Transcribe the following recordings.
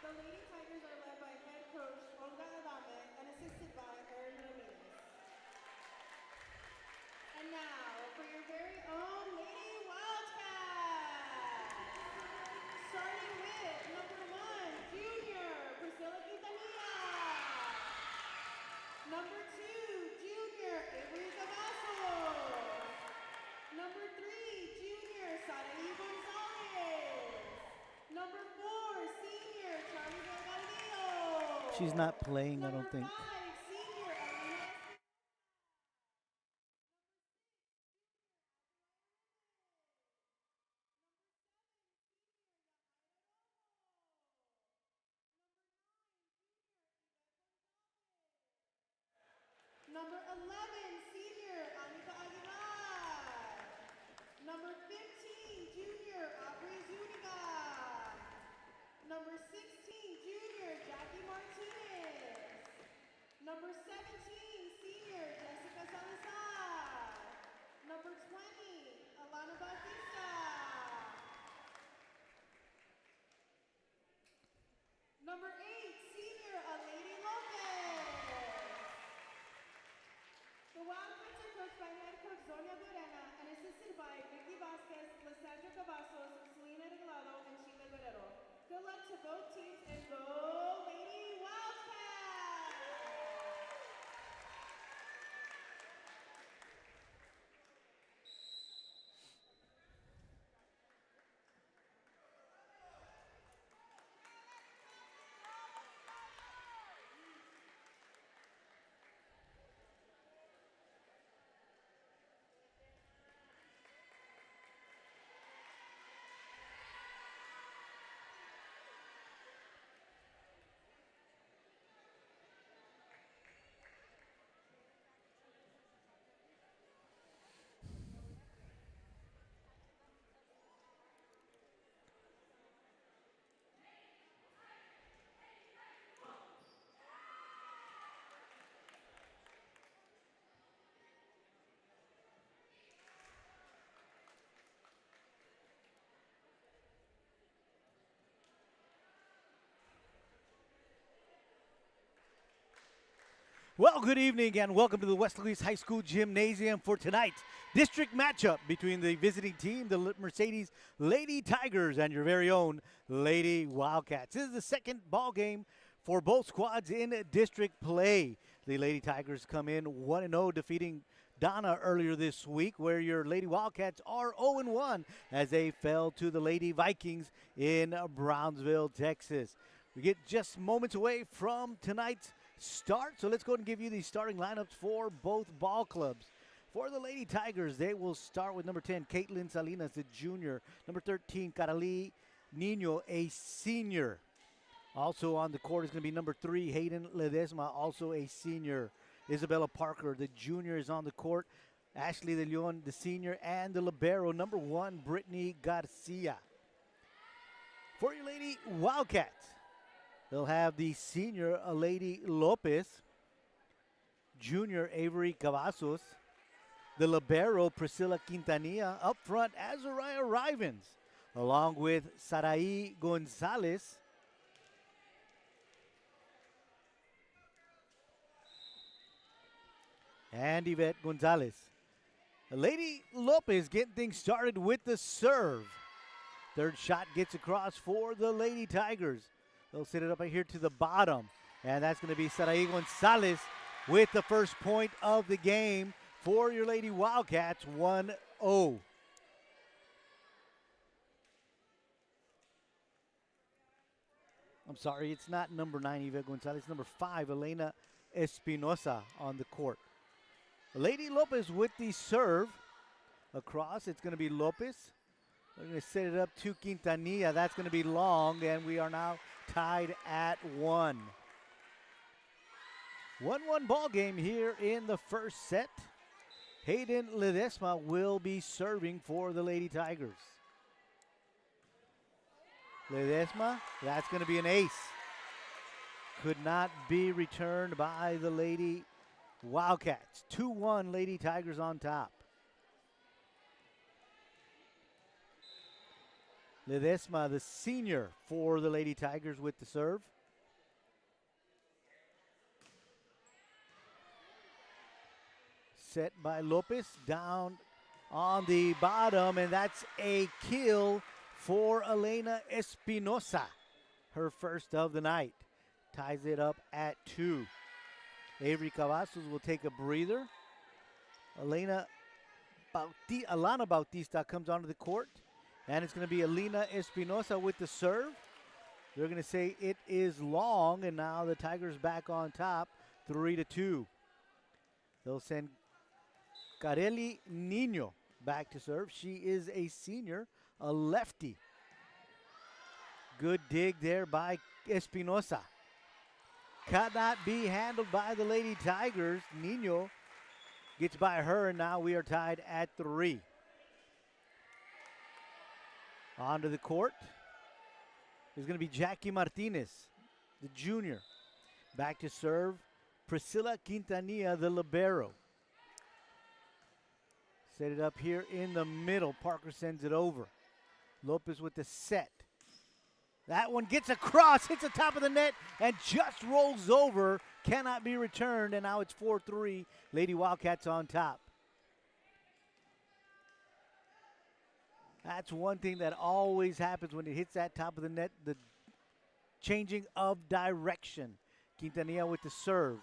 The Lady Tigers are led by head coach Olga Adame and assisted by Erin Ramirez. And now for your very own Lady Wildcats. Starting with number 1, junior, Priscilla Quintanilla. Number 2, junior, Avery Cavazos. Number 3, junior, Saraí Gonzalez. Number 4, senior, Charlie Delgadillo. She's not playing, I Number don't think. 5, senior, Alina. Number 11, senior, Anika Aguilar. Number 15, junior, Aubrey Zuniga. Number 16, junior, Jackie Martinez. Number 17, senior, Jessica Salazar. Number 20, Alana Bautista. Number 8, senior, Alady Lopez. The Wildcats are coached by head coach Zonia Lorena and assisted by Vicky Vasquez, Lissandra Cavazos, Selena Regalado, and Sheila Guerrero. Good luck to both teams and go Lady Wildcats! Well, good evening and welcome to the Weslaco High School Gymnasium for tonight's district matchup between the visiting team, the Mercedes Lady Tigers, and your very own Lady Wildcats. This is the second ball game for both squads in district play. The Lady Tigers come in 1-0, defeating Donna earlier this week, where your Lady Wildcats are 0-1 as they fell to the Lady Vikings in Brownsville, Texas. We get just moments away from tonight's start, so let's go ahead and give you the starting lineups for both ball clubs. For the Lady Tigers, they will start with number 10, Caitlin Salinas, the junior. Number 13, Carali Nino, a senior. Also on the court is going to be number 3, Hayden Ledesma, also a senior. Isabella Parker, the junior, is on the court. Ashley De Leon, the senior, and the libero, number 1, Brittany Garcia. For your Lady Wildcats, they'll have the senior, Lady Lopez, junior, Avery Cavazos, the libero, Priscilla Quintanilla, up front, Azariah Rivens, along with Saraí Gonzalez, and Yvette Gonzalez. Lady Lopez getting things started with the serve. Third shot gets across for the Lady Tigers. They'll set it up right here to the bottom. And that's going to be Saraí Gonzalez with the first point of the game for your Lady Wildcats, 1-0. I'm sorry, it's not number 9, Yvette Gonzalez. Number 5, Elena Espinosa on the court. Lady Lopez with the serve. Across, it's going to be Lopez. They're going to set it up to Quintanilla. That's going to be long, and we are now tied at 1. 1-1 ball game here in the first set. Hayden Ledesma will be serving for the Lady Tigers. Ledesma, that's going to be an ace. Could not be returned by the Lady Wildcats. 2-1 Lady Tigers on top. Ledesma, the senior for the Lady Tigers with the serve. Set by Lopez down on the bottom, and that's a kill for Elena Espinosa, her first of the night. Ties it up at 2. Avery Cavazos will take a breather. Alana Bautista comes onto the court, and it's going to be Elena Espinosa with the serve. They're going to say it is long, and now the Tigers back on top, 3-2. They'll send Carely Nino back to serve. She is a senior, a lefty. Good dig there by Espinosa. Cannot be handled by the Lady Tigers. Nino gets by her, and now we are tied at 3. Onto the court is going to be Jackie Martinez, the junior. Back to serve, Priscilla Quintanilla, the libero. Set it up here in the middle. Parker sends it over. Lopez with the set. That one gets across, hits the top of the net, and just rolls over. Cannot be returned, and now it's 4-3. Lady Wildcats on top. That's one thing that always happens when it hits that top of the net, the changing of direction. Quintanilla with the serve.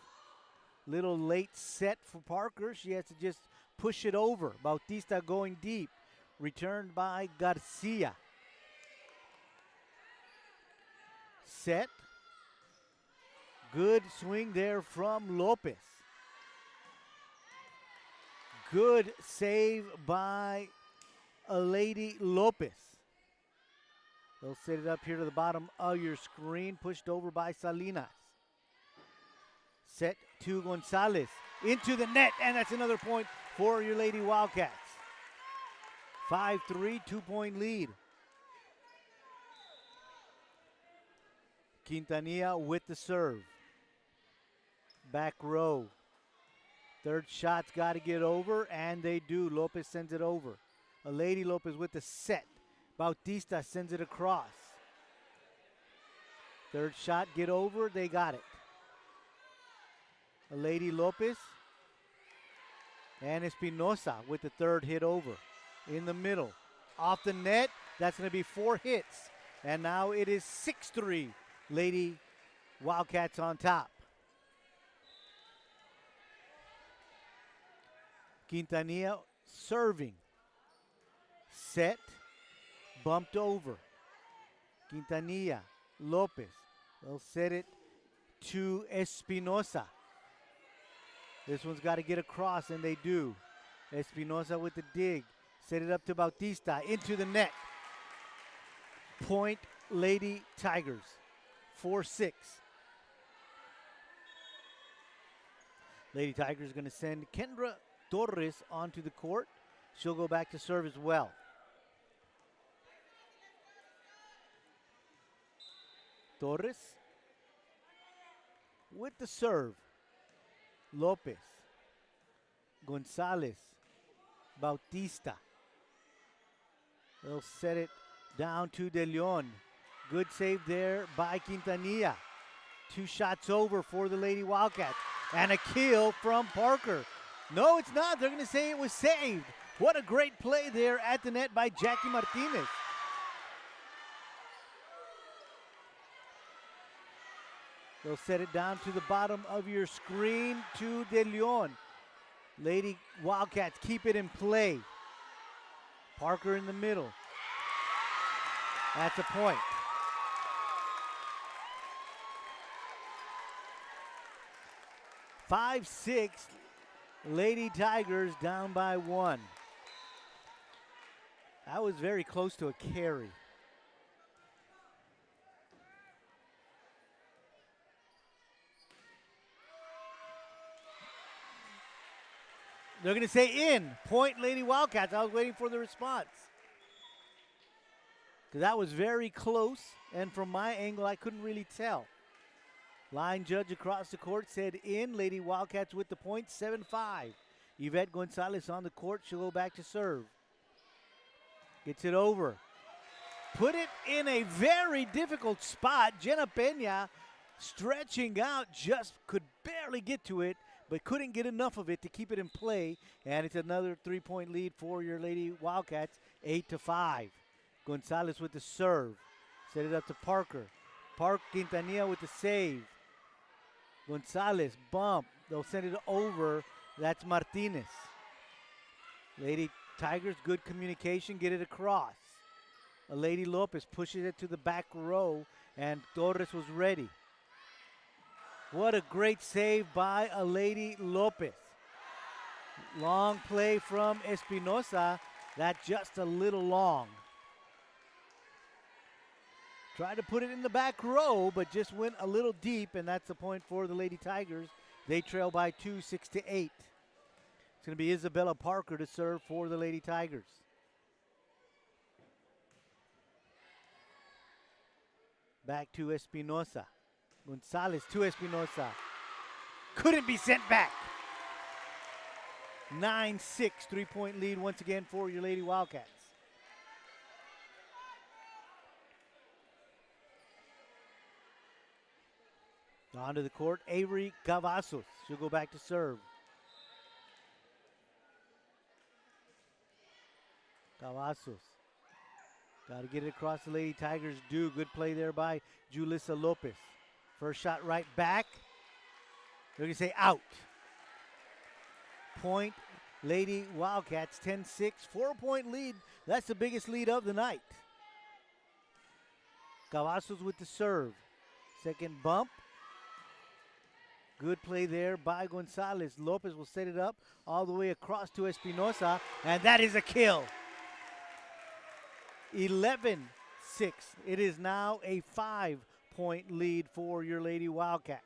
Little late set for Parker. She has to just push it over. Bautista going deep. Returned by Garcia. Set. Good swing there from Lopez. Good save by Lady Lopez. They'll set it up here to the bottom of your screen. Pushed over by Salinas. Set to Gonzalez. Into the net, and that's another point for your Lady Wildcats. 5-3, 2-point lead. Quintanilla with the serve. Back row. Third shot's got to get over, and they do. Lopez sends it over. A Lady Lopez with the set. Bautista sends it across. Third shot, get over, they got it. A Lady Lopez. And Espinosa with the third hit over. In the middle. Off the net, that's going to be 4 hits. And now it is 6-3. Lady Wildcats on top. Quintanilla serving. Set. Bumped over. Quintanilla. Lopez. They'll set it to Espinosa. This one's got to get across, and they do. Espinosa with the dig. Set it up to Bautista. Into the net. Point Lady Tigers. 4-6. Lady Tigers going to send Kendra Torres onto the court. She'll go back to serve as well. Torres with the serve. Lopez. Gonzalez. Bautista. They'll set it down to De Leon. Good save there by Quintanilla. 2 shots over for the Lady Wildcats. And a kill from Parker. No, it's not. They're going to say it was saved. What a great play there at the net by Jackie Martinez. They'll set it down to the bottom of your screen to De Leon. Lady Wildcats keep it in play. Parker in the middle. That's a point. Five, 6, Lady Tigers down by 1. That was very close to a carry. They're going to say in. Point Lady Wildcats. I was waiting for the response. Because that was very close, and from my angle, I couldn't really tell. Line judge across the court said in. Lady Wildcats with the point, 7-5. Yvette Gonzalez on the court. She'll go back to serve. Gets it over. put it in a very difficult spot. Jenna Peña stretching out, just could barely get to it, but couldn't get enough of it to keep it in play. And it's another 3-point lead for your Lady Wildcats, 8-5. Gonzalez with the serve. Set it up to Parker. Quintanilla with the save. Gonzalez, bump. They'll send it over. That's Martinez. Lady Tigers, good communication, get it across. A Lady Lopez pushes it to the back row, and Torres was ready. What a great save by a Lady Lopez. Long play from Espinosa. That's just a little long. Tried to put it in the back row, but just went a little deep, and that's the point for the Lady Tigers. They trail by 2, 6-8. It's going to be Isabella Parker to serve for the Lady Tigers. Back to Espinosa. Gonzalez to Espinosa. Couldn't be sent back. 9-6, 3-point lead once again for your Lady Wildcats. Onto the court, Avery Cavazos. She'll go back to serve. Cavazos. Got to get it across the Lady Tigers. Good play there by Julissa Lopez. First shot right back. They're going to say out. Point, Lady Wildcats, 10-6. 4-point lead. That's the biggest lead of the night. Cavazos with the serve. Second bump. Good play there by Gonzalez. Lopez will set it up all the way across to Espinosa, and that is a kill. 11-6. It is now a 5-point lead for your Lady Wildcats.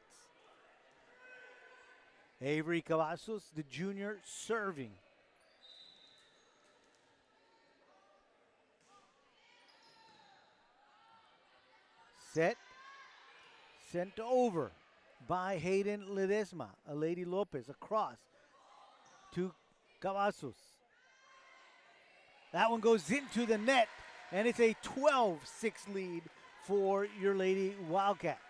Avery Cavazos, the junior, serving. Set. Sent over by Hayden Ledesma. A Lady Lopez across to Cavazos. That one goes into the net, and it's a 12-6 lead for your Lady Wildcats.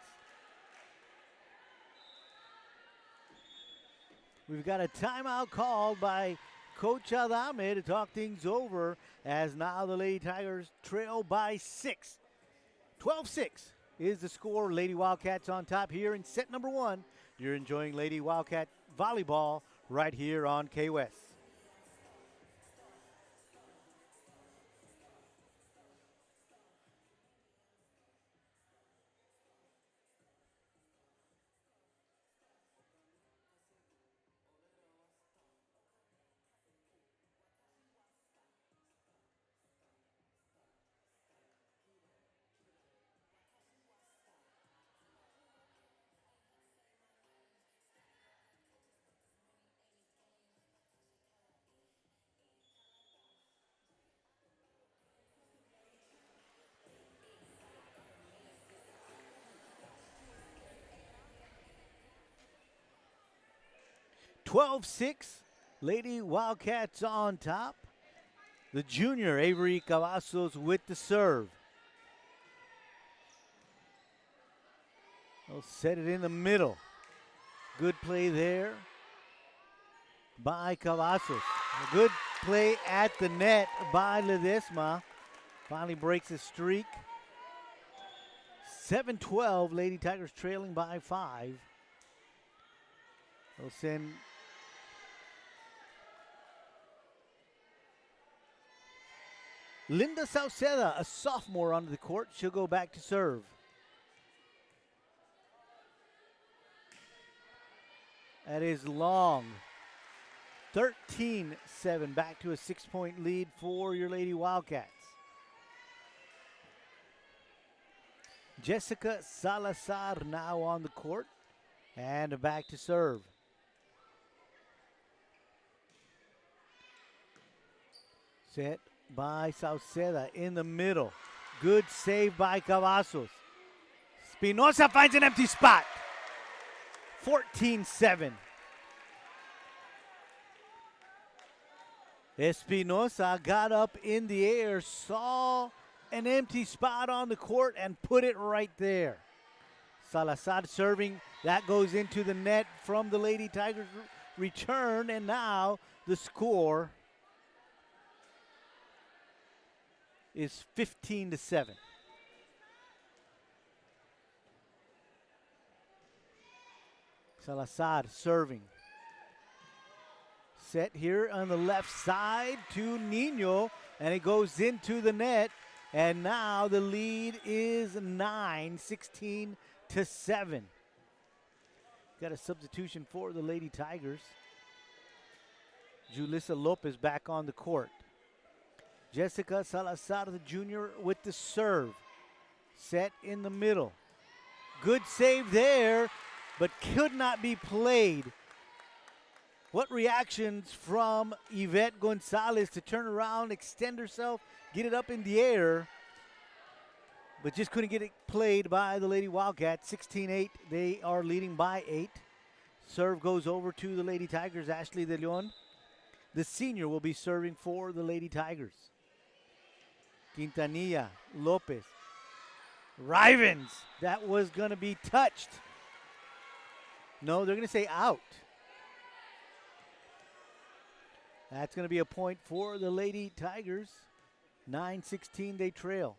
We've got a timeout called by Coach Adame to talk things over, as now the Lady Tigers trail by 6. 12-6 is the score. Lady Wildcats on top here in set number 1. You're enjoying Lady Wildcat volleyball right here on KWES. (12-6), Lady Wildcats on top. The junior, Avery Cavazos, with the serve. They'll set it in the middle. Good play there by Cavazos. A good play at the net by Ledesma. Finally breaks the streak. 7-12, Lady Tigers trailing by 5. They'll send Linda Sauceda, a sophomore, onto the court. She'll go back to serve. That is long. 13-7, back to a 6-point lead for your Lady Wildcats. Jessica Salazar now on the court and back to serve. Set by Sauceda in the middle. Good save by Cavazos. Espinosa finds an empty spot. 14-7. Espinosa got up in the air, saw an empty spot on the court and put it right there. Salazar serving. That goes into the net from the Lady Tigers return, and now the score is 15-7. Salazar serving. Set here on the left side to Nino, and it goes into the net. And now the lead is 16-7. Got a substitution for the Lady Tigers. Julissa Lopez back on the court. Jessica Salazar Jr. with the serve. Set in the middle. Good save there, but could not be played. What reactions from Yvette Gonzalez to turn around, extend herself, get it up in the air, but just couldn't get it played by the Lady Wildcats. 16-8, they are leading by 8. Serve goes over to the Lady Tigers. Ashley De Leon, the senior, will be serving for the Lady Tigers. Quintanilla, Lopez, Rivens, that was going to be touched. No, they're going to say out. That's going to be a point for the Lady Tigers. 9-16, they trail.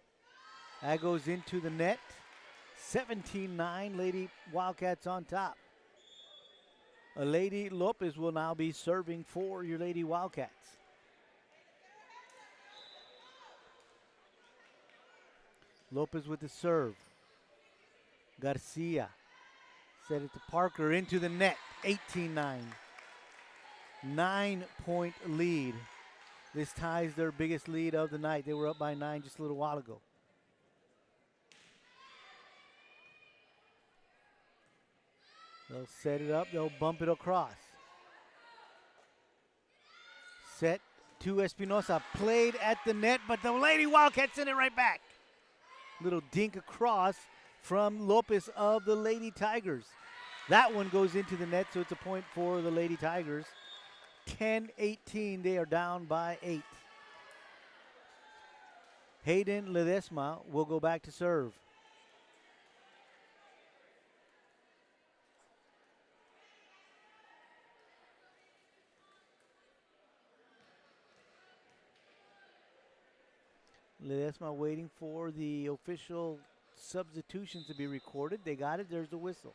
That goes into the net. 17-9, Lady Wildcats on top. A Lady Lopez will now be serving for your Lady Wildcats. Lopez with the serve. Garcia set it to Parker into the net. 18-9. 9-point lead. This ties their biggest lead of the night. They were up by 9 just a little while ago. They'll set it up. They'll bump it across. Set to Espinosa. Played at the net, but the Lady Wildcats send it right back. Little dink across from Lopez of the Lady Tigers. That one goes into the net, so it's a point for the Lady Tigers. 10-18, they are down by 8. Hayden Ledesma will go back to serve. Ledesma waiting for the official substitutions to be recorded. They got it. There's the whistle.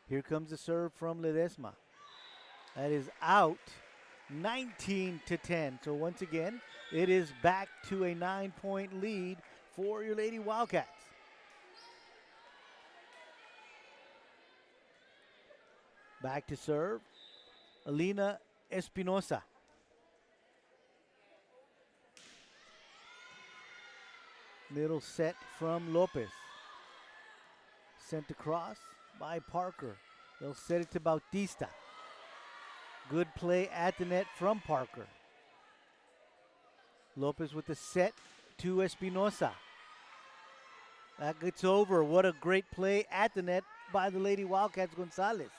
Here comes the serve from Ledesma. That is out. 19-10. So once again, it is back to a 9-point lead for your Lady Wildcats. Back to serve, Alina Espinosa. Middle set from Lopez. Sent across by Parker. They'll set it to Bautista. Good play at the net from Parker. Lopez with the set to Espinosa. That gets over. What a great play at the net by the Lady Wildcats Gonzalez.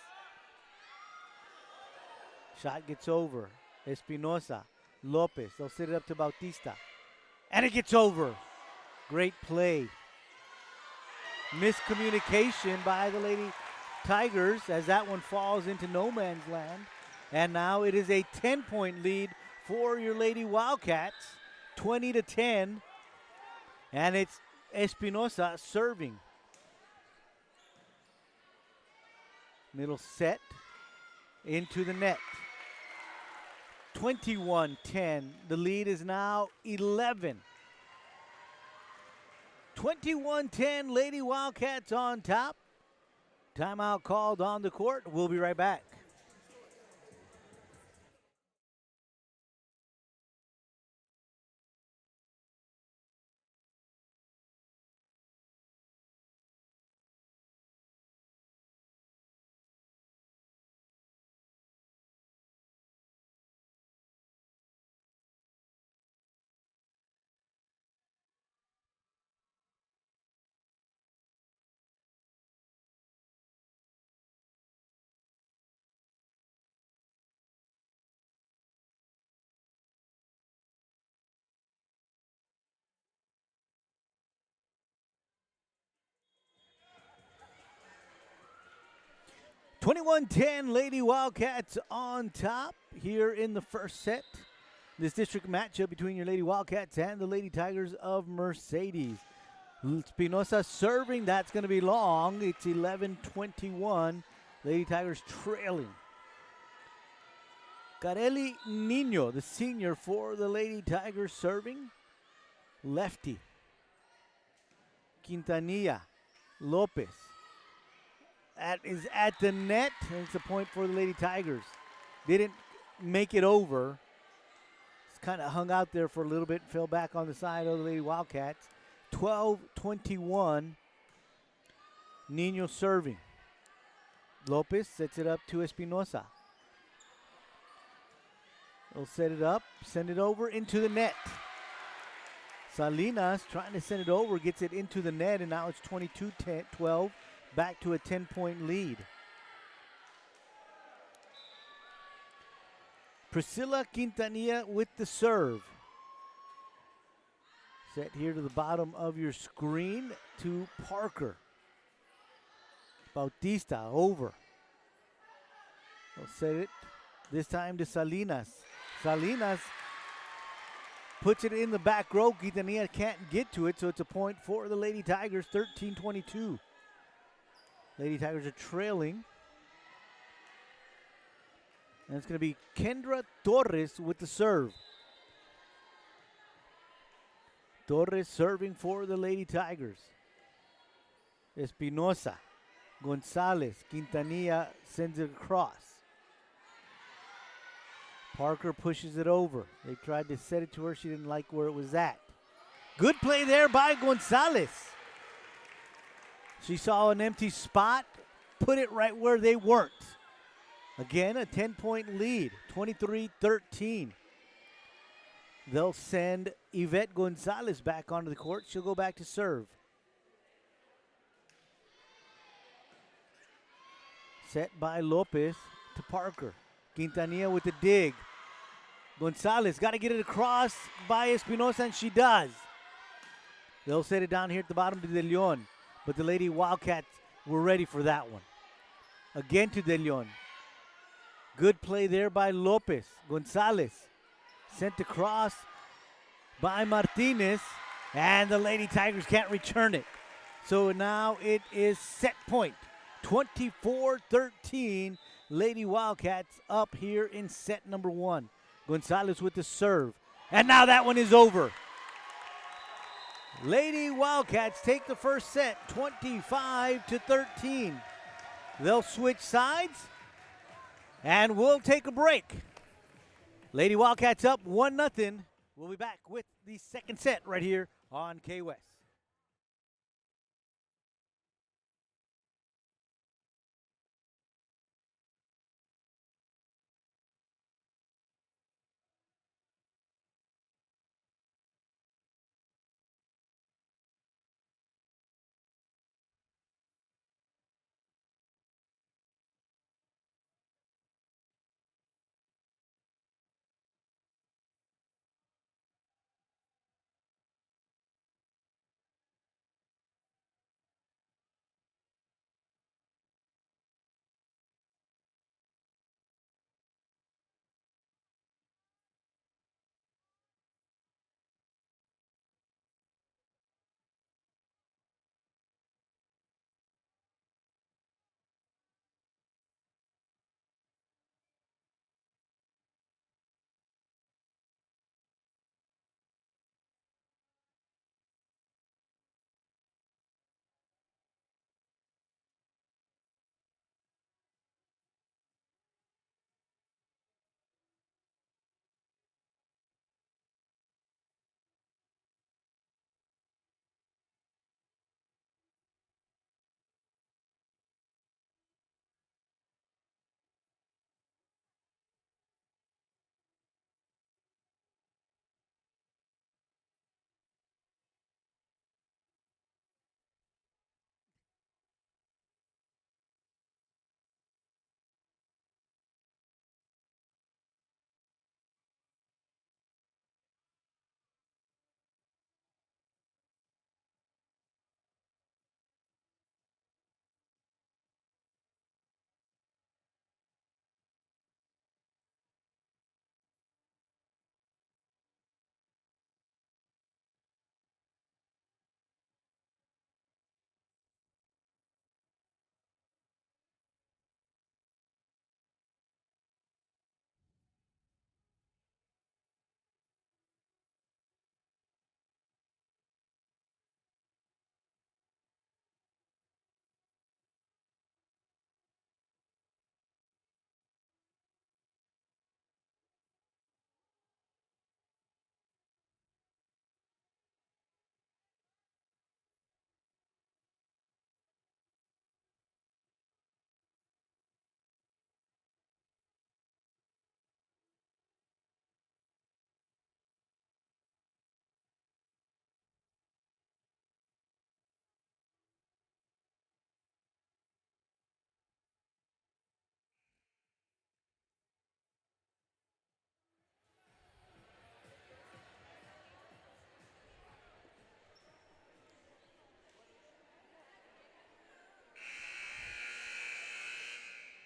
Shot gets over. Espinosa, Lopez. They'll set it up to Bautista. And it gets over. Great play. Miscommunication by the Lady Tigers as that one falls into no man's land. And now it is a 10-point lead for your Lady Wildcats, 20-10. And it's Espinosa serving. Middle set into the net. 21-10. The lead is now 11. 21-10, Lady Wildcats on top. Timeout called on the court. We'll be right back. 21-10, Lady Wildcats on top here in the first set. This district matchup between your Lady Wildcats and the Lady Tigers of Mercedes. Espinosa serving, that's going to be long. It's 11-21. Lady Tigers trailing. Carelli Nino, the senior for the Lady Tigers serving. Lefty. Quintanilla. Lopez. That is at the net, and it's a point for the Lady Tigers. Didn't make it over. It's kind of hung out there for a little bit, fell back on the side of the Lady Wildcats. 12-21. Nino serving. Lopez sets it up to Espinosa. He'll set it up, send it over into the net. Salinas trying to send it over, gets it into the net, and now it's 22-12, back to a 10-point lead. Priscilla Quintanilla with the serve. Set here to the bottom of your screen to Parker. Bautista over. He'll set it this time to Salinas. Salinas puts it in the back row. Quintanilla can't get to it, so it's a point for the Lady Tigers, 13-22. Lady Tigers are trailing. And it's going to be Kendra Torres with the serve. Torres serving for the Lady Tigers. Espinosa. Gonzalez. Quintanilla sends it across. Parker pushes it over. They tried to set it to her. She didn't like where it was at. Good play there by Gonzalez. She saw an empty spot, put it right where they weren't. Again, a 10-point lead, 23-13. They'll send Yvette Gonzalez back onto the court. She'll go back to serve. Set by Lopez to Parker. Quintanilla with the dig. Gonzalez got to get it across by Espinosa, and she does. They'll set it down here at the bottom to De Leon, but the Lady Wildcats were ready for that one. Again to De Leon. Good play there by Lopez. Gonzalez sent across by Martinez, and the Lady Tigers can't return it. So now it is set point. 24-13. Lady Wildcats up here in set number one. Gonzalez with the serve. And now that one is over. Lady Wildcats take the first set, 25-13. They'll switch sides, and we'll take a break. Lady Wildcats up 1-0. We'll be back with the second set right here on KWES.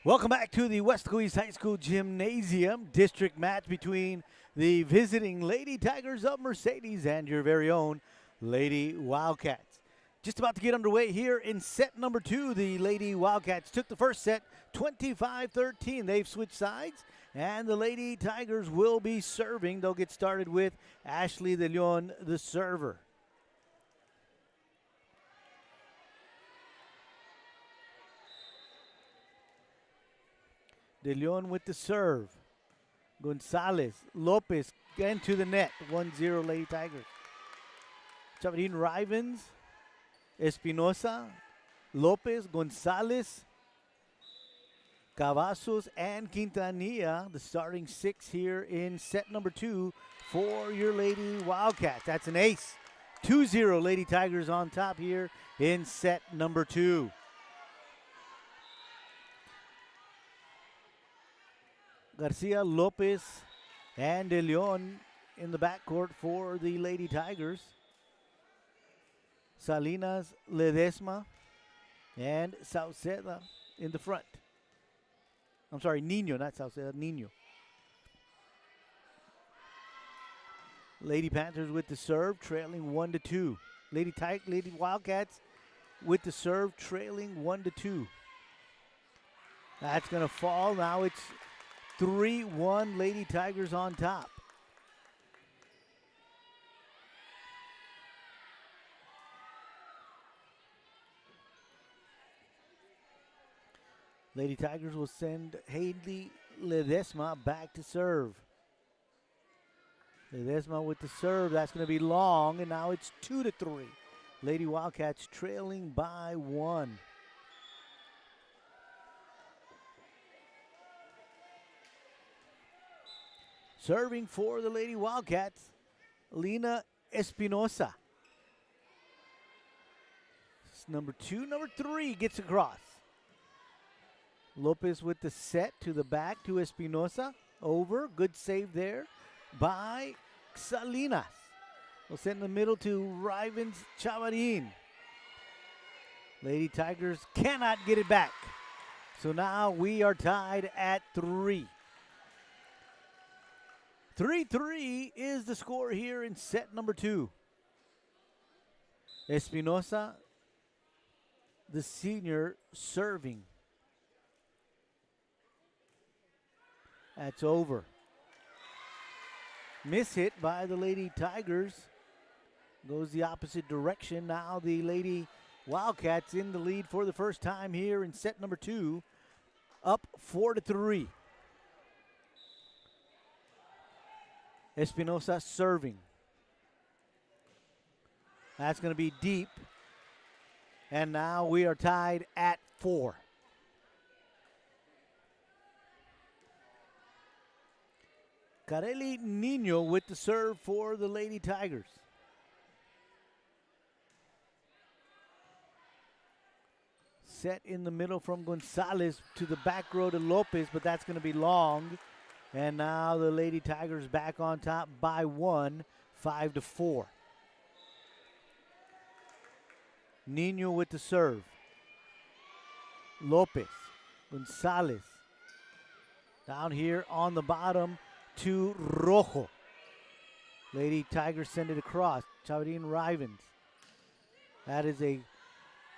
Welcome back to the Weslaco East High School Gymnasium district match between the visiting Lady Tigers of Mercedes and your very own Lady Wildcats. Just about to get underway here in set number 2. The Lady Wildcats took the first set 25-13. They've switched sides, and the Lady Tigers will be serving. They'll get started with Ashley De Leon, the server. De Leon with the serve. Gonzalez, Lopez, into the net. 1-0 Lady Tigers. Chavarin Rivens, Espinosa, Lopez, Gonzalez, Cavazos, and Quintanilla, the starting 6 here in set number 2 for your Lady Wildcats. That's an ace. 2-0 Lady Tigers on top here in set number 2. Garcia, Lopez, and De Leon in the backcourt for the Lady Tigers. Salinas, Ledesma, and Sauceda in the front. I'm sorry, Nino, not Sauceda, Nino. Lady Panthers with the serve, trailing 1-2. Lady Wildcats with the serve, trailing 1-2. That's going to fall. Now it's 3-1 Lady Tigers on top. Lady Tigers will send Haley Ledesma back to serve. Ledesma with the serve. That's going to be long, and now it's 2-3. Lady Wildcats trailing by 1. Serving for the Lady Wildcats, Lina Espinosa. Number 2, number 3 gets across. Lopez with the set to the back to Espinosa. Over, good save there by Salinas. We'll send in the middle to Rivens Chavarin. Lady Tigers cannot get it back. So now we are tied at 3. 3-3 is the score here in set number 2. Espinosa, the senior, serving. That's over. Miss hit by the Lady Tigers. Goes the opposite direction. Now the Lady Wildcats in the lead for the first time here in set number 2. Up 4-3. Espinosa serving. That's going to be deep. And now we are tied at 4. Carelli Nino with the serve for the Lady Tigers. Set in the middle from Gonzalez to the back row to Lopez, but that's going to be long. And now the Lady Tigers back on top by 1, 5-4. Nino with the serve. Lopez, Gonzalez. Down here on the bottom to Rojo. Lady Tigers send it across. Chavarin Rivens. That is a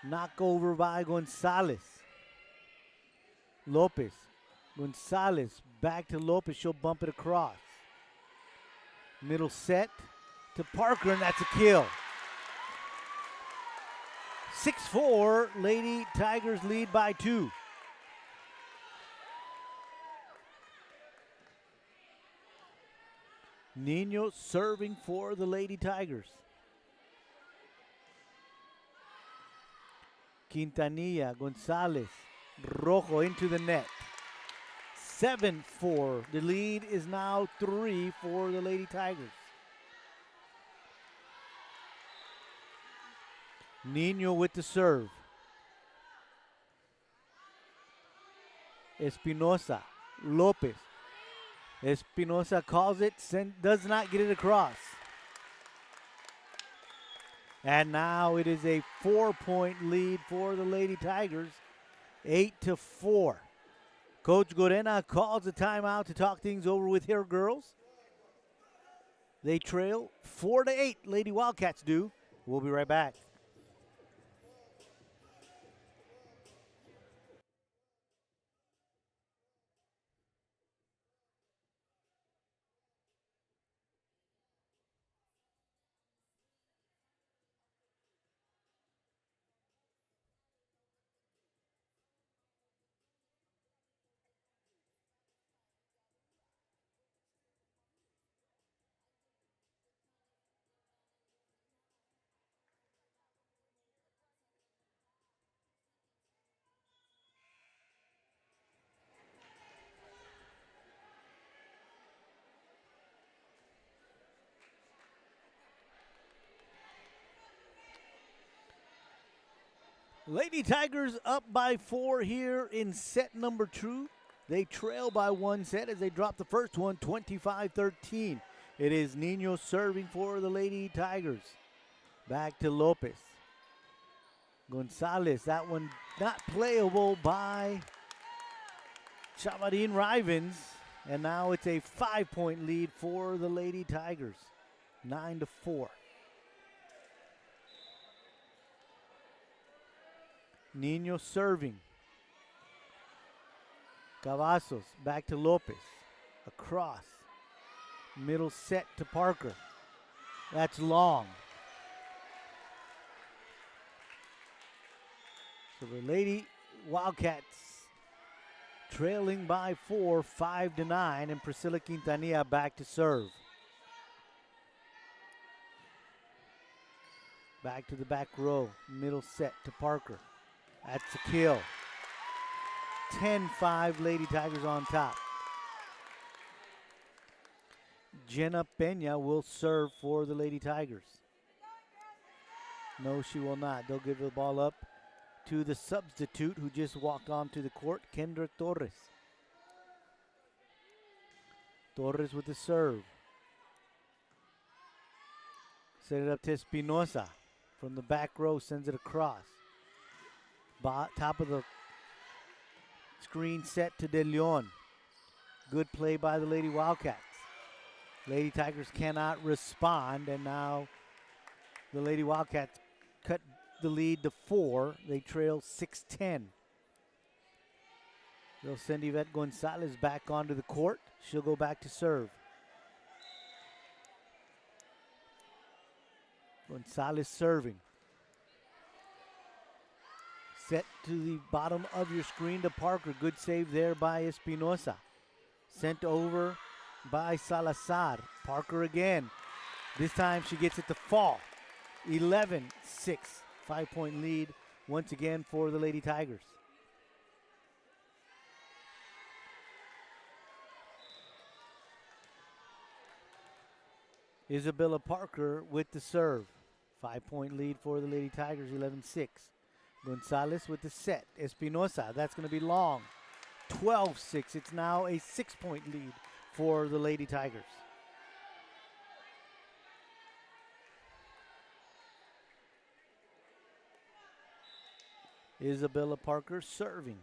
knockover by Gonzalez. Lopez. Gonzalez back to Lopez. She'll bump it across. Middle set to Parker, and that's a kill. 6-4, Lady Tigers lead by 2. Nino serving for the Lady Tigers. Quintanilla, Gonzalez, Rojo into the net. 7-4. The lead is now 3 for the Lady Tigers. Nino with the serve. Espinosa, Lopez. Espinosa calls it, does not get it across. And now it is a 4-point lead for the Lady Tigers, 8-4. Coach Gorena calls a timeout to talk things over with her girls. They trail 4-8. Lady Wildcats do. We'll be right back. Lady Tigers up by 4 here in set number 2. They trail by 1 set as they drop the first one, 25-13. It is Nino serving for the Lady Tigers. Back to Lopez. Gonzalez, that one not playable by Chavarin Rivens. And now it's a 5-point lead for the Lady Tigers, 9-4. Nino serving. Cavazos back to Lopez. Across. Middle set to Parker. That's long. So the Lady Wildcats trailing by 4, 5-9, and Priscilla Quintanilla back to serve. Back to the back row. Middle set to Parker. That's a kill. 10-5 Lady Tigers on top. Jenna Pena will serve for the Lady Tigers. No, she will not. They'll give the ball up to the substitute who just walked onto the court, Kendra Torres. Torres with the serve. Set it up to Espinosa. From the back row, sends it across. Top of the screen set to De Leon. Good play by the Lady Wildcats. Lady Tigers cannot respond, and now the Lady Wildcats cut the lead to 4. They trail 6-10. They'll send Yvette Gonzalez back onto the court. She'll go back to serve. Gonzalez serving. Set to the bottom of your screen to Parker. Good save there by Espinosa. Sent over by Salazar. Parker again. This time she gets it to fall. 11-6. 5-point lead once again for the Lady Tigers. Isabella Parker with the serve. 5-point lead for the Lady Tigers, 11-6. Gonzalez with the set. Espinosa, that's going to be long. 12-6. It's now a 6-point lead for the Lady Tigers. Isabella Parker serving.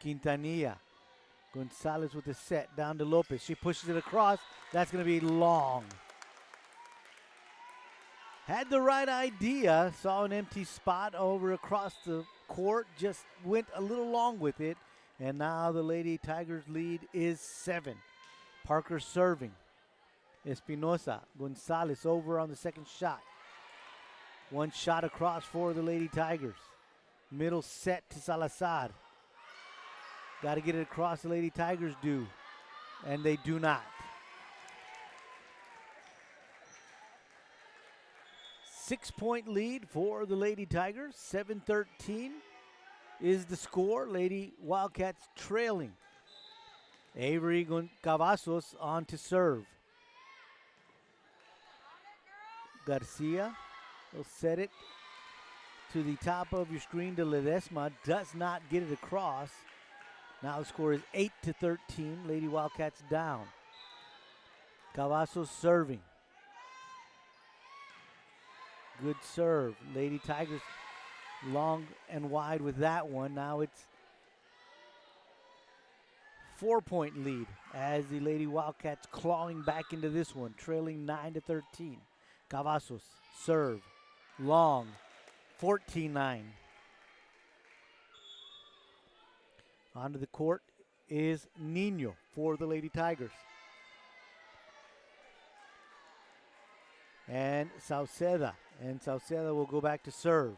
Quintanilla. Gonzalez with the set down to Lopez. She pushes it across. That's going to be long. Had the right idea. Saw an empty spot over across the court. Just went a little long with it. And now the Lady Tigers lead is 7. Parker serving. Espinosa. Gonzalez over on the second shot. One shot across for the Lady Tigers. Middle set to Salazar. Got to get it across. The Lady Tigers do. And they do not. 6-point lead for the Lady Tigers. 7-13 is the score. Lady Wildcats trailing. Avery Cavazos on to serve. Garcia will set it to the top of your screen to Ledesma. Does not get it across. Now the score is 8-13. Lady Wildcats down. Cavazos serving. Good serve. Lady Tigers long and wide with that one. Now it's 4-point lead as the Lady Wildcats clawing back into this one, trailing 9-13. Cavazos serve long, 14-9. Onto the court is Nino for the Lady Tigers. And Sauceda will go back to serve.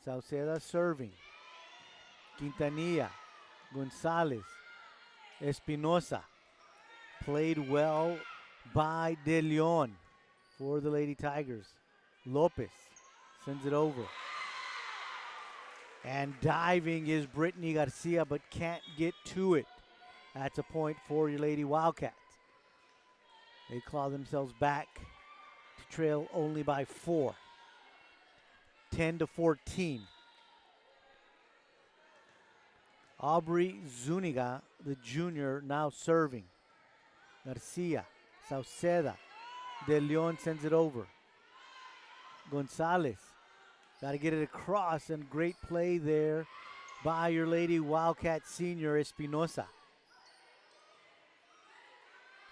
Sauceda serving. Quintanilla, Gonzalez, Espinosa. Played well by De Leon for the Lady Tigers. Lopez sends it over. And diving is Brittany Garcia, but can't get to it. That's a point for your Lady Wildcats. They claw themselves back to trail only by 4. 10-14. Aubrey Zuniga, the junior, now serving. Garcia, Sauceda, De Leon sends it over. Gonzalez, got to get it across, and great play there by your Lady Wildcat senior, Espinosa.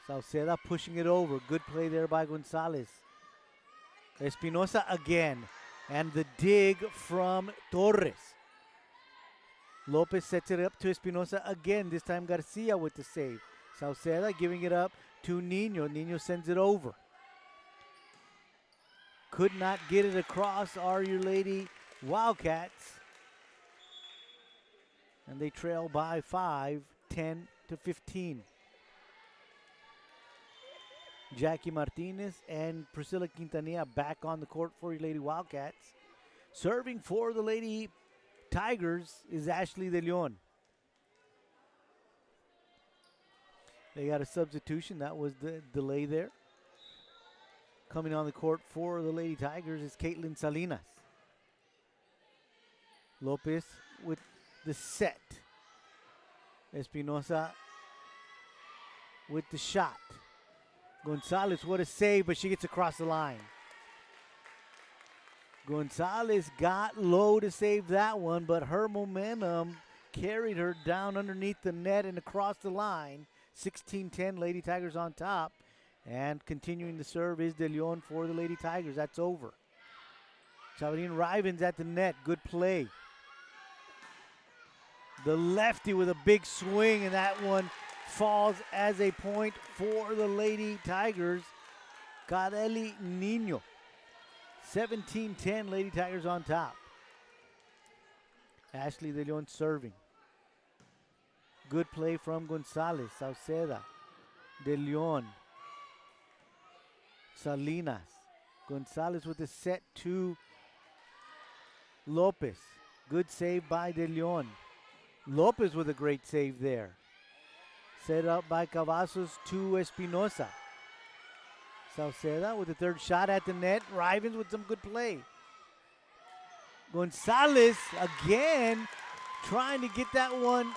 Sauceda pushing it over. Good play there by Gonzalez. Espinosa again. And the dig from Torres. Lopez sets it up to Espinosa again. This time Garcia with the save. Sauceda giving it up to Nino. Nino sends it over. Could not get it across are your Lady Wildcats. And they trail by 5, 10-15. Jackie Martinez and Priscilla Quintanilla back on the court for your Lady Wildcats. Serving for the Lady Tigers is Ashley De Leon. They got a substitution. That was the delay there. Coming on the court for the Lady Tigers is Caitlin Salinas. Lopez with the set. Espinosa with the shot. Gonzalez, what a save, but she gets across the line. Gonzalez got low to save that one, but her momentum carried her down underneath the net and across the line. 16-10, Lady Tigers on top. And continuing the serve is De Leon for the Lady Tigers. That's over. Chavarine Rivens at the net. Good play. The lefty with a big swing, and that one falls as a point for the Lady Tigers. Kareli Nino. 17-10, Lady Tigers on top. Ashley De Leon serving. Good play from Gonzalez, Sauceda, De Leon, Salinas. Gonzalez with the set to Lopez. Good save by De Leon. Lopez with a great save there. Set up by Cavazos to Espinosa. Sauceda with the third shot at the net. Rivens with some good play. Gonzalez again trying to get that one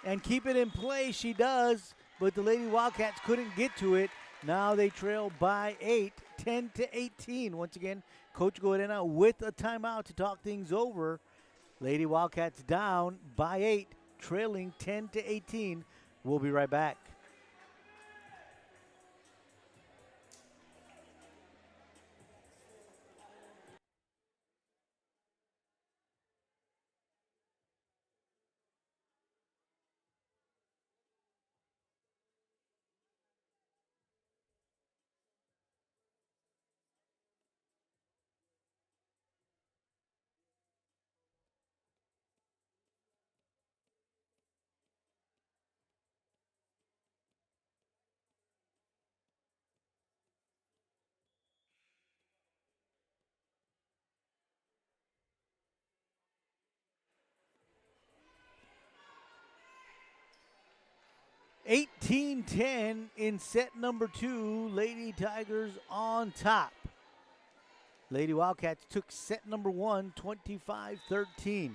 and keep it in play. She does, but the Lady Wildcats couldn't get to it. Now they trail by 8, 10-18. Once again, Coach Gorena with a timeout to talk things over. Lady Wildcats down by 8, trailing 10-18. We'll be right back. (18-10) in set number 2. Lady Tigers on top. Lady Wildcats took set number 1, 25-13.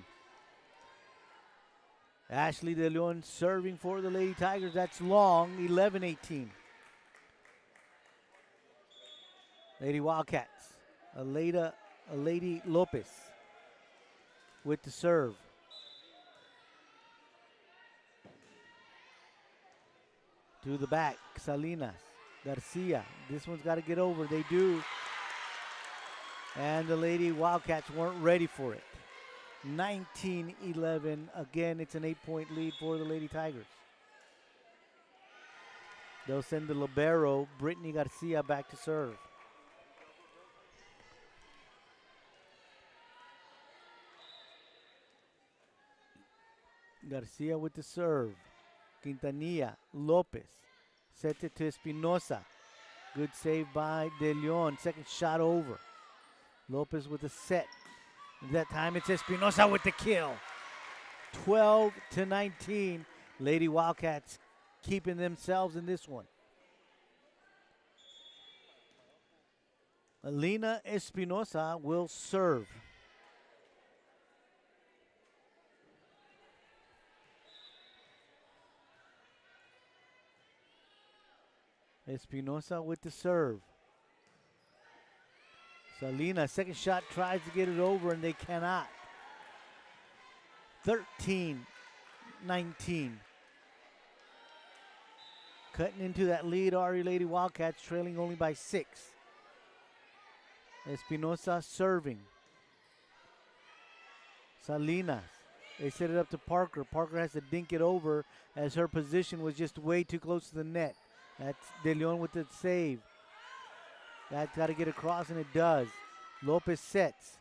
Ashley De Leon serving for the Lady Tigers. That's long, 11-18. Lady Wildcats. Lady Lopez with the serve. To the back, Salinas, Garcia. This one's got to get over. They do. And the Lady Wildcats weren't ready for it. 19-11. Again, it's an 8-point lead for the Lady Tigers. They'll send the libero, Brittany Garcia, back to serve. Garcia with the serve. Quintanilla, Lopez, sets it to Espinosa. Good save by De Leon. Second shot over. Lopez with the set. That time it's Espinosa with the kill. 12-19. Lady Wildcats keeping themselves in this one. Alina Espinosa will serve. Espinosa with the serve. Salinas, second shot, tries to get it over, and they cannot. 13-19. Cutting into that lead, are your Lady Wildcats, trailing only by 6. Espinosa serving. Salinas. They set it up to Parker. Parker has to dink it over as her position was just way too close to the net. That's De Leon with the save. That's got to get across, and it does. Lopez sets.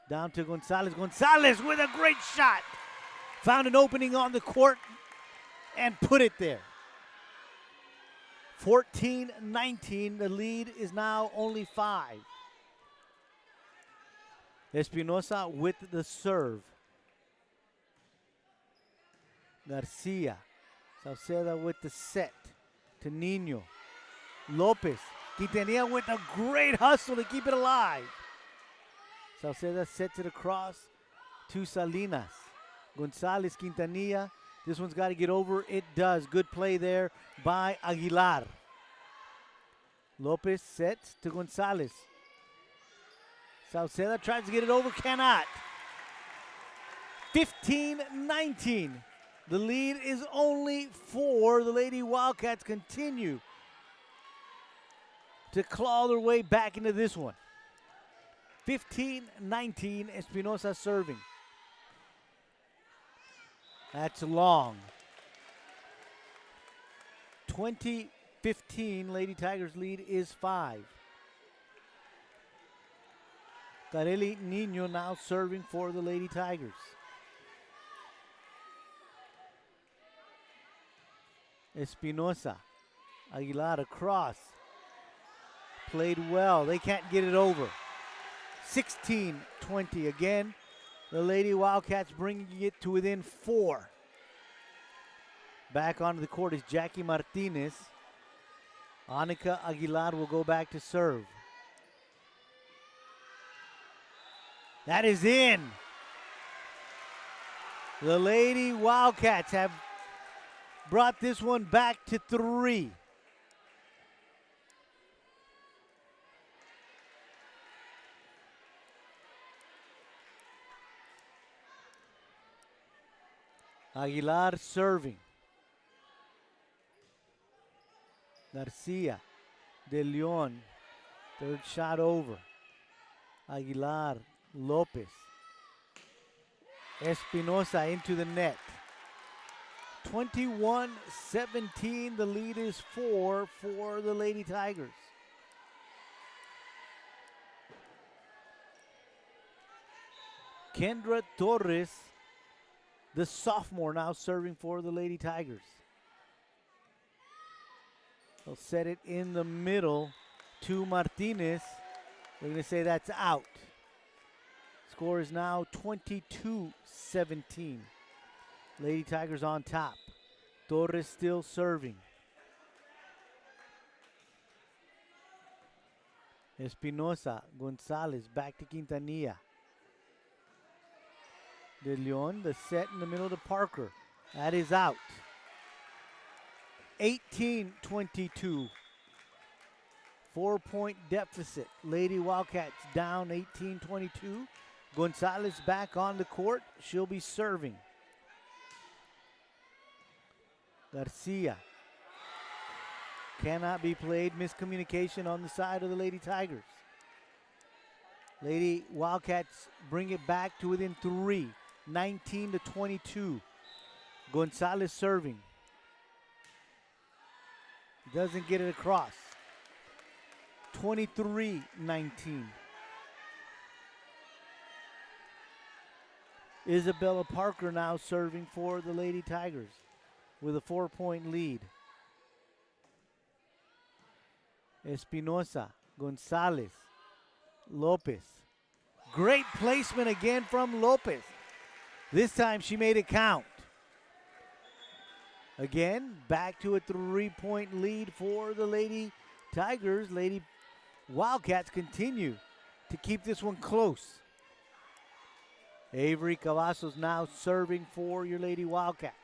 Down to Gonzalez. Gonzalez with a great shot. Found an opening on the court and put it there. 14-19. The lead is now only 5. Espinosa with the serve. Garcia. Sauceda with the set to Nino. Lopez. Quintanilla with a great hustle to keep it alive. Sauceda sets it across to Salinas. Gonzalez, Quintanilla. This one's got to get over. It does. Good play there by Aguilar. Lopez sets to Gonzalez. Sauceda tries to get it over. Cannot. 15-19. The lead is only 4. The Lady Wildcats continue to claw their way back into this one. 15-19, Espinosa serving. That's long. 20-15, Lady Tigers lead is 5. Carelli Nino now serving for the Lady Tigers. Espinosa. Aguilar across. Played well. They can't get it over. 16-20 again. The Lady Wildcats bringing it to within 4. Back onto the court is Jackie Martinez. Anika Aguilar will go back to serve. That is in. The Lady Wildcats have brought this one back to 3. Aguilar serving. Garcia. De Leon. Third shot over. Aguilar. Lopez. Espinosa into the net. 21-17. The lead is 4 for the Lady Tigers. Kendra Torres, the sophomore, now serving for the Lady Tigers. They'll set it in the middle to Martinez. They're going to say that's out. Score is now 22-17. Lady Tigers on top. Torres still serving. Espinosa, Gonzalez, back to Quintanilla. De Leon, the set in the middle to Parker. That is out. 18-22. 4-point deficit. Lady Wildcats down 18-22. Gonzalez back on the court. She'll be serving. Garcia. Cannot be played. Miscommunication on the side of the Lady Tigers. Lady Wildcats bring it back to within 3. 19-22. Gonzalez serving. Doesn't get it across. 23-19. Isabella Parker now serving for the Lady Tigers with a 4-point lead. Espinosa, Gonzalez, Lopez. Great placement again from Lopez. This time she made it count. Again, back to a 3-point lead for the Lady Tigers. Lady Wildcats continue to keep this one close. Avery Cavazos now serving for your Lady Wildcats.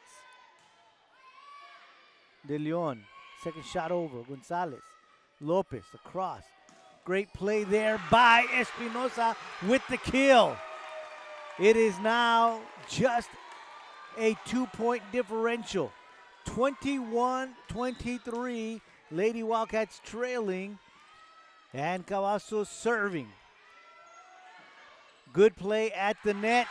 De Leon, second shot over. Gonzalez, Lopez across. Great play there by Espinosa with the kill. It is now just a 2-point differential. 21-23, Lady Wildcats trailing, and Cavazos serving. Good play at the net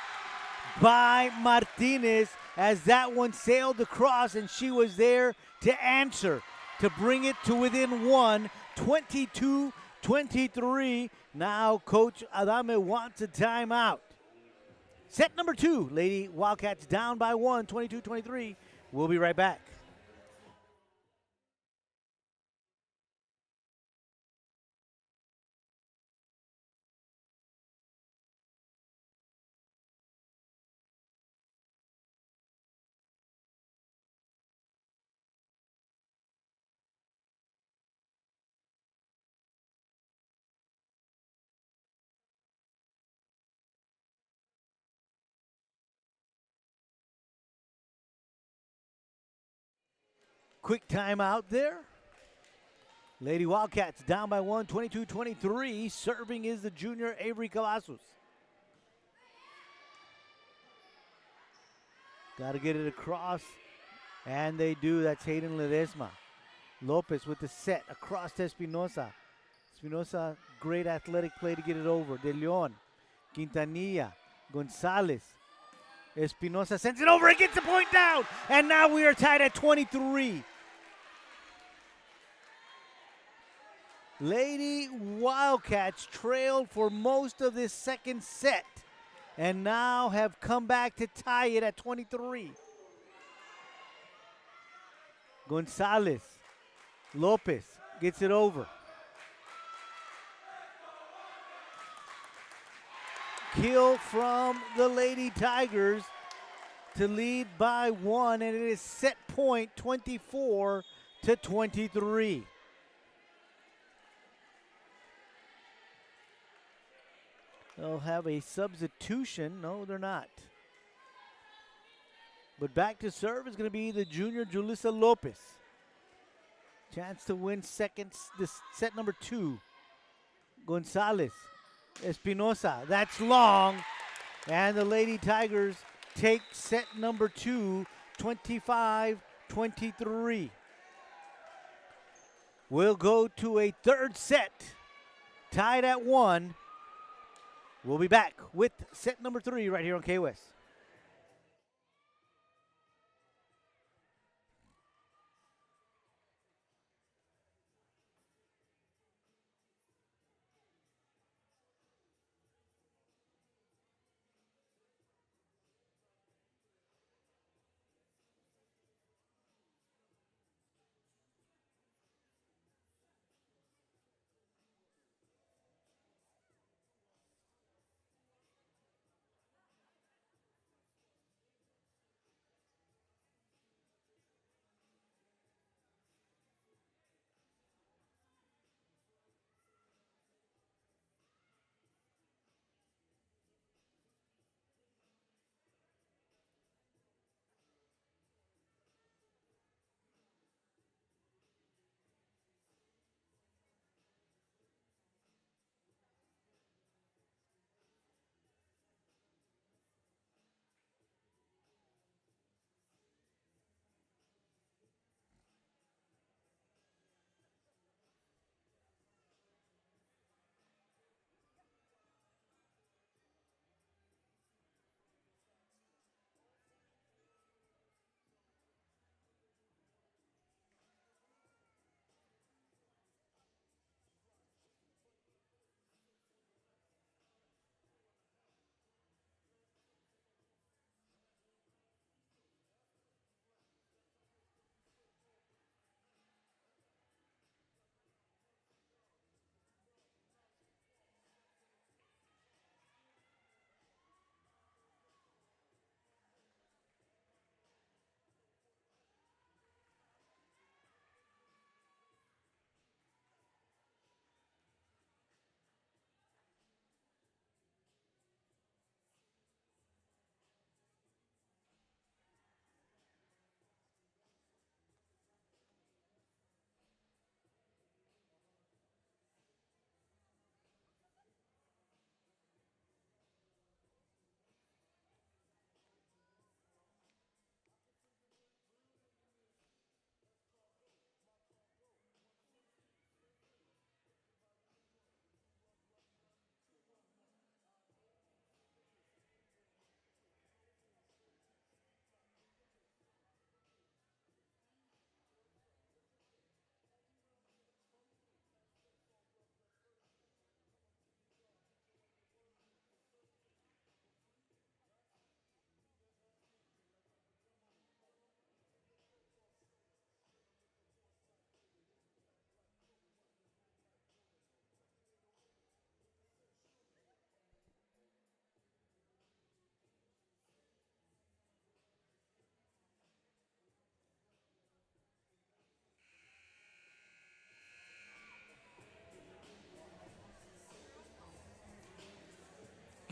by Martinez as that one sailed across, and she was there to answer, to bring it to within 1, 22-23. Now Coach Adame wants a timeout. Set number 2, Lady Wildcats down by 1, 22-23. We'll be right back. Quick timeout there. Lady Wildcats down by 1, 22-23. Serving is the junior Avery Cavazos. Got to get it across, and they do. That's Hayden Ledesma. Lopez with the set across to Espinosa. Espinosa, great athletic play to get it over. De Leon, Quintanilla, Gonzalez. Espinosa sends it over and gets the point down, and now we are tied at 23. Lady Wildcats trailed for most of this second set and now have come back to tie it at 23. Gonzalez, Lopez gets it over. Kill from the Lady Tigers to lead by 1, and it is set point 24-23. They'll have a substitution. No, they're not. But back to serve is going to be the junior Julissa Lopez. Chance to win this set number 2. Gonzalez, Espinosa, that's long. And the Lady Tigers take set number 2, 25-23. We'll go to a third set, tied at 1. We'll be back with set number 3 right here on KWES.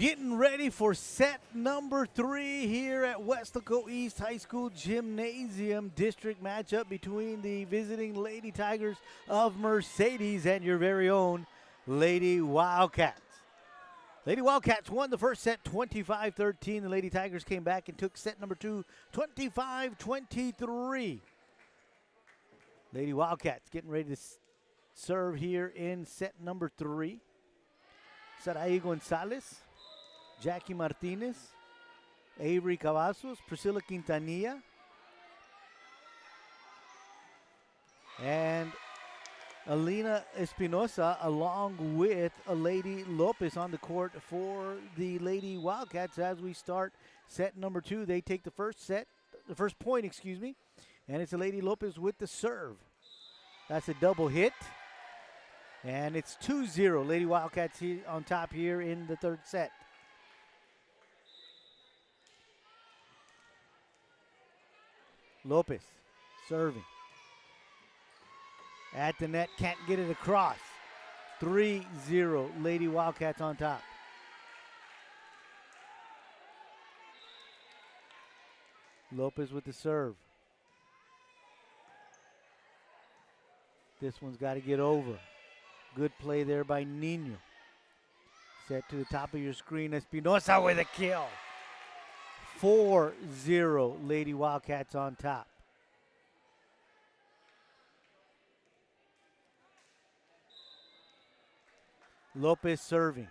Getting ready for set number 3 here at Weslaco East High School Gymnasium. District matchup between the visiting Lady Tigers of Mercedes and your very own Lady Wildcats. Lady Wildcats won the first set 25-13. The Lady Tigers came back and took set number 2 25-23. Lady Wildcats getting ready to serve here in set number 3. Sarai Gonzalez, Jackie Martinez, Avery Cavazos, Priscilla Quintanilla, and Alina Espinosa, along with a Lady Lopez on the court for the Lady Wildcats as we start set number 2. They take the first point, and it's a Lady Lopez with the serve. That's a double hit, and it's 2-0. Lady Wildcats on top here in the third set. Lopez serving. At the net, can't get it across. 3-0, Lady Wildcats on top. Lopez with the serve. This one's got to get over. Good play there by Nino. Set to the top of your screen. Espinosa with a kill. 4-0, Lady Wildcats on top. Lopez serving.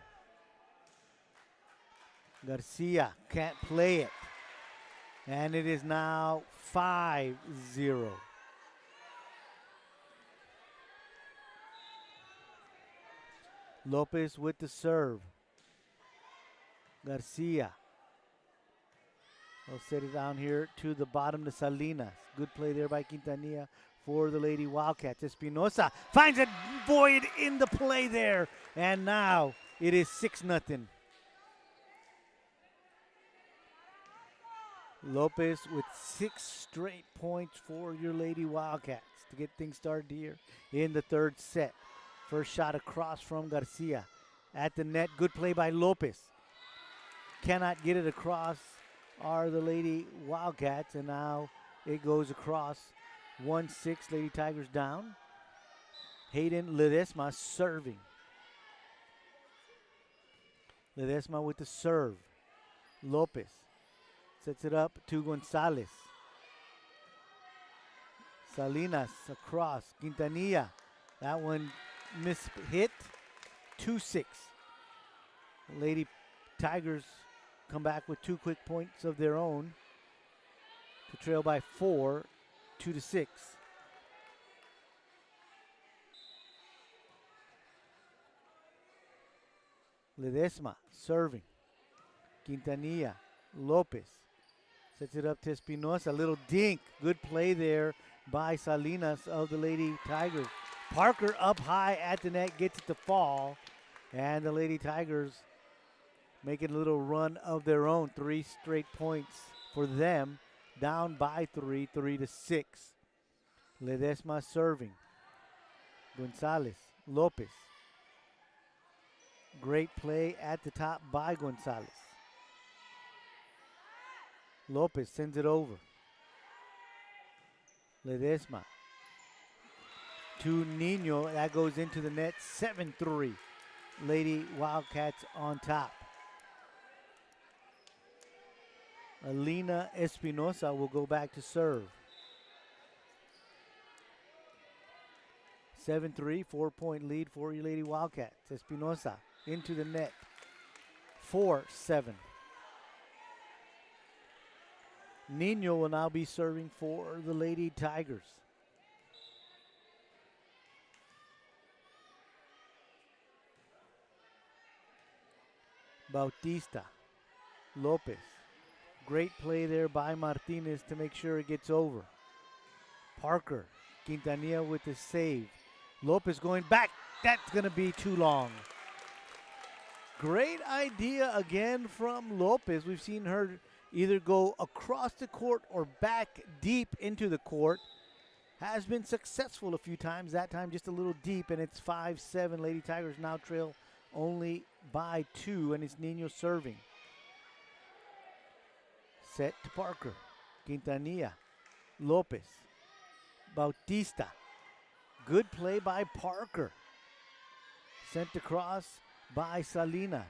Garcia can't play it. And it is now 5-0. Lopez with the serve. Garcia. They'll set it down here to the bottom to Salinas. Good play there by Quintanilla for the Lady Wildcats. Espinosa finds a void in the play there. And now it is 6-0. Lopez with 6 straight points for your Lady Wildcats to get things started here in the third set. First shot across from Garcia. At the net, good play by Lopez. Cannot get it across are the Lady Wildcats, and now it goes across. 1-6, Lady Tigers down. Hayden Ledesma serving. Ledesma with the serve. Lopez sets it up to Gonzalez. Salinas across. Quintanilla. That one hit. 2-6. Lady Tigers come back with 2 quick points of their own to trail by 4, 2-6. Ledesma serving. Quintanilla. Lopez sets it up to Espinosa. Little dink. Good play there by Salinas of the Lady Tigers. Parker up high at the net, gets it to fall. And the Lady Tigers making a little run of their own. 3 straight points for them. Down by 3, 3-6. Ledesma serving. Gonzalez. Lopez. Great play at the top by Gonzalez. Lopez sends it over. Ledesma to Nino. That goes into the net. 7-3. Lady Wildcats on top. Alina Espinosa will go back to serve. 7-3, 4-point lead for your Lady Wildcats. Espinosa into the net. 4-7. Nino will now be serving for the Lady Tigers. Bautista. Lopez. Great play there by Martinez to make sure it gets over. Parker. Quintanilla with the save. Lopez going back. That's going to be too long. Great idea again from Lopez. We've seen her either go across the court or back deep into the court. Has been successful a few times. That time just a little deep, and it's 5-7. Lady Tigers now trail only by 2, and it's Nino serving. Set to Parker. Quintanilla. Lopez. Bautista. Good play by Parker. Sent across by Salinas.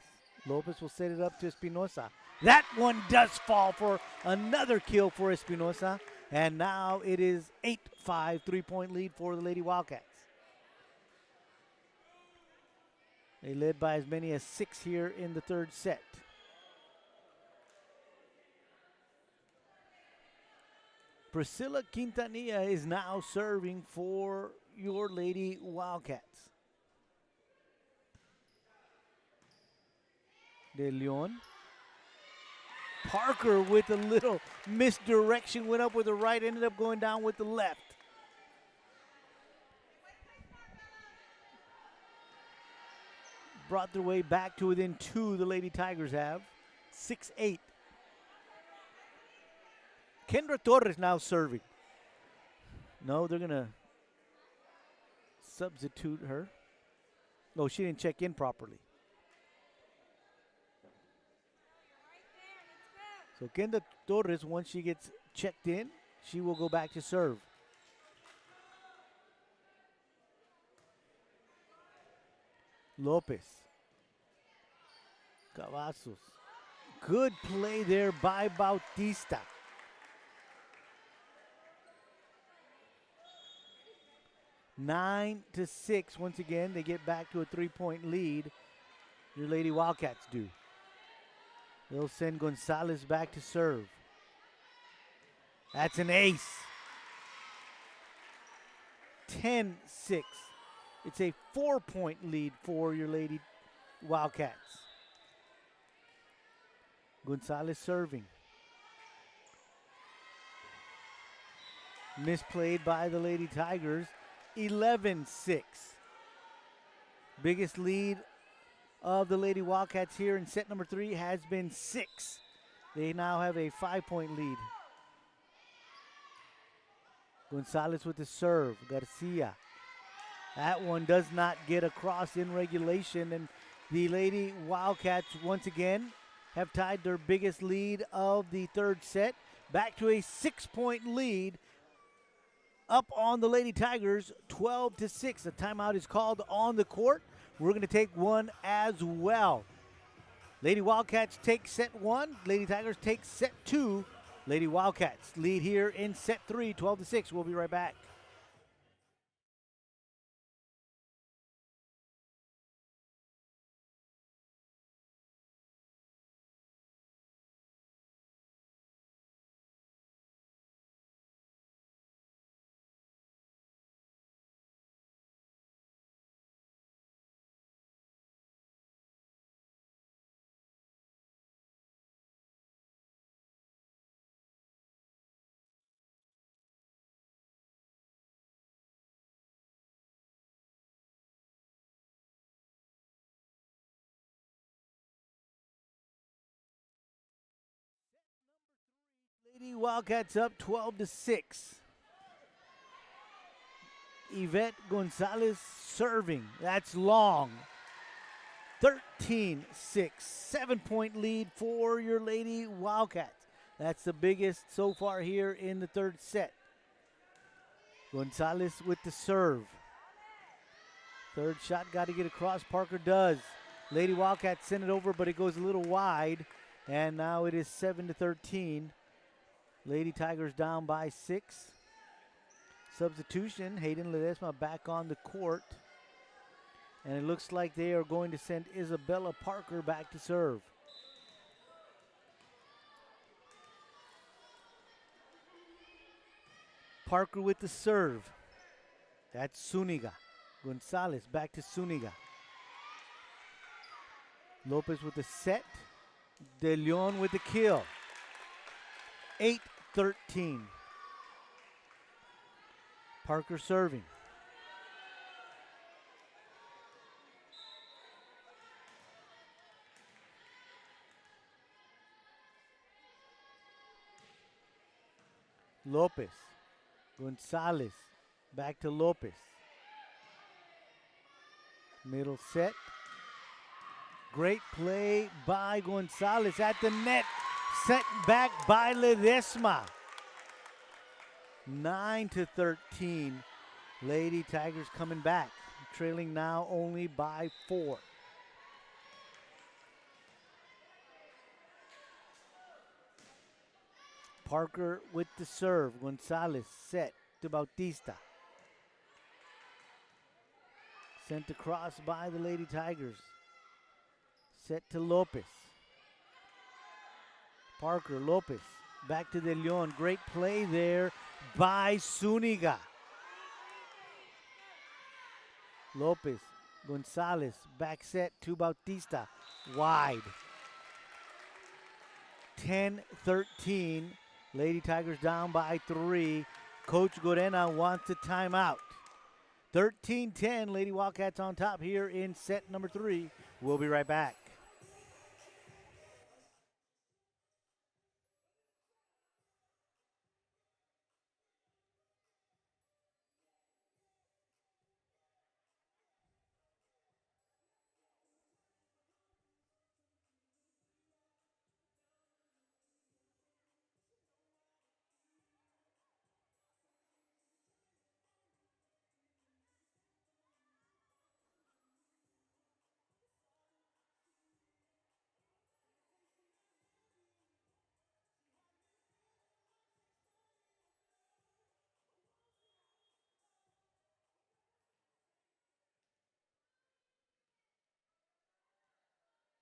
Lopez will set it up to Espinosa. That one does fall for another kill for Espinosa. And now it is 8-5, 3-point lead for the Lady Wildcats. They led by as many as 6 here in the third set. Priscilla Quintanilla is now serving for your Lady Wildcats. De Leon. Parker with a little misdirection, went up with the right, ended up going down with the left. Brought their way back to within 2, the Lady Tigers have. 6-8. Kendra Torres now serving. No, they're going to substitute her. No, she didn't check in properly. So Kendra Torres, once she gets checked in, she will go back to serve. Lopez. Cavazos. Good play there by Bautista. 9-6. Once again, they get back to a 3-point lead. Your Lady Wildcats do. They'll send Gonzalez back to serve. That's an ace. 10-6. It's a 4-point lead for your Lady Wildcats. Gonzalez serving. Misplayed by the Lady Tigers. 11-6. Biggest lead of the Lady Wildcats here in set number 3 has been 6. They now have a 5-point lead. Gonzalez with the serve. Garcia. That one does not get across in regulation, and the Lady Wildcats once again have tied their biggest lead of the third set. Back to a 6-point lead. Up on the Lady Tigers, 12-6. A timeout is called on the court. We're going to take one as well. Lady Wildcats take set 1. Lady Tigers take set 2. Lady Wildcats lead here in set 3, 12-6. We'll be right back. Lady Wildcats up 12-6. Yvette Gonzalez serving. That's long. 13-6. 7-point lead for your Lady Wildcats. That's the biggest so far here in the third set. Gonzalez with the serve. Third shot got to get across. Parker does. Lady Wildcats send it over, but it goes a little wide. And now it is 7-13. Lady Tigers down by 6. Substitution, Hayden Ledesma back on the court. And it looks like they are going to send Isabella Parker back to serve. Parker with the serve. That's Zuniga. Gonzalez back to Zuniga. Lopez with the set. De Leon with the kill. 8-13. Parker serving. Lopez. Gonzalez. Back to Lopez. Middle set. Great play by Gonzalez at the net. Sent back by Ledesma. 9-13. Lady Tigers coming back. Trailing now only by 4. Parker with the serve. Gonzalez set to Bautista. Sent across by the Lady Tigers. Set to Lopez. Parker, Lopez, back to De Leon. Great play there by Zuniga. Lopez, Gonzalez, back set to Bautista. Wide. 10-13. Lady Tigers down by 3. Coach Gorena wants a timeout. 13-10, Lady Wildcats on top here in set number 3. We'll be right back.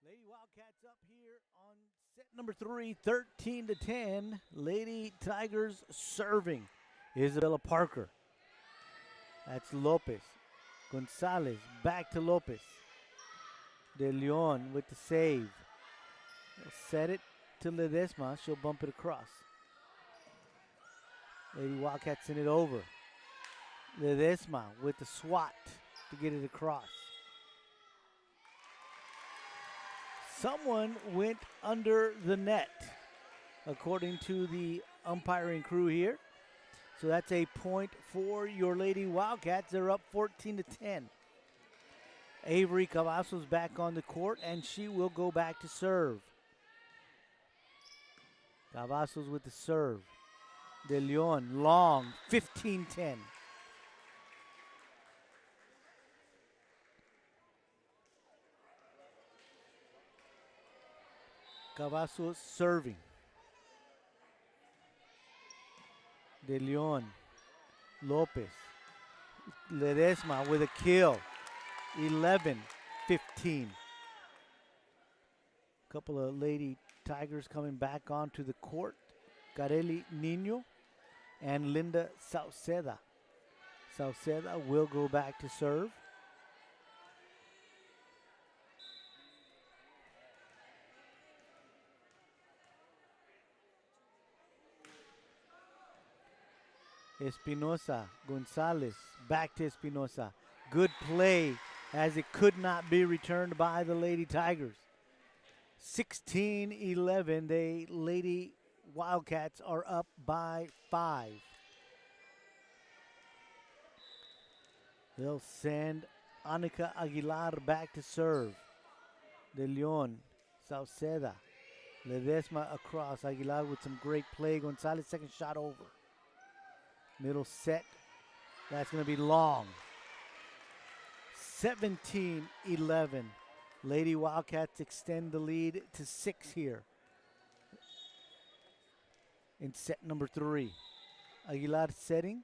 Lady Wildcats up here on set number 3, 13-10. Lady Tigers serving. Isabella Parker. That's Lopez. Gonzalez back to Lopez. De Leon with the save. They'll set it to Ledesma. She'll bump it across. Lady Wildcats send it over. Ledesma with the swat to get it across. Someone went under the net, according to the umpiring crew here. So that's a point for your Lady Wildcats. They're up 14-10. Avery Cavazos back on the court, and she will go back to serve. Cavazos with the serve. De Leon, long, 15-10. Cavazos serving. De Leon, Lopez, Ledesma with a kill. 11-15. Couple of Lady Tigers coming back onto the court. Carelli Nino and Linda Sauceda. Sauceda will go back to serve. Espinosa, Gonzalez, back to Espinosa. Good play as it could not be returned by the Lady Tigers. 16-11, the Lady Wildcats are up by 5. They'll send Anika Aguilar back to serve. De Leon, Sauceda, Ledesma across. Aguilar with some great play. Gonzalez, second shot over. Middle set, that's going to be long. 17-11. Lady Wildcats extend the lead to 6 here in set number 3. Aguilar setting.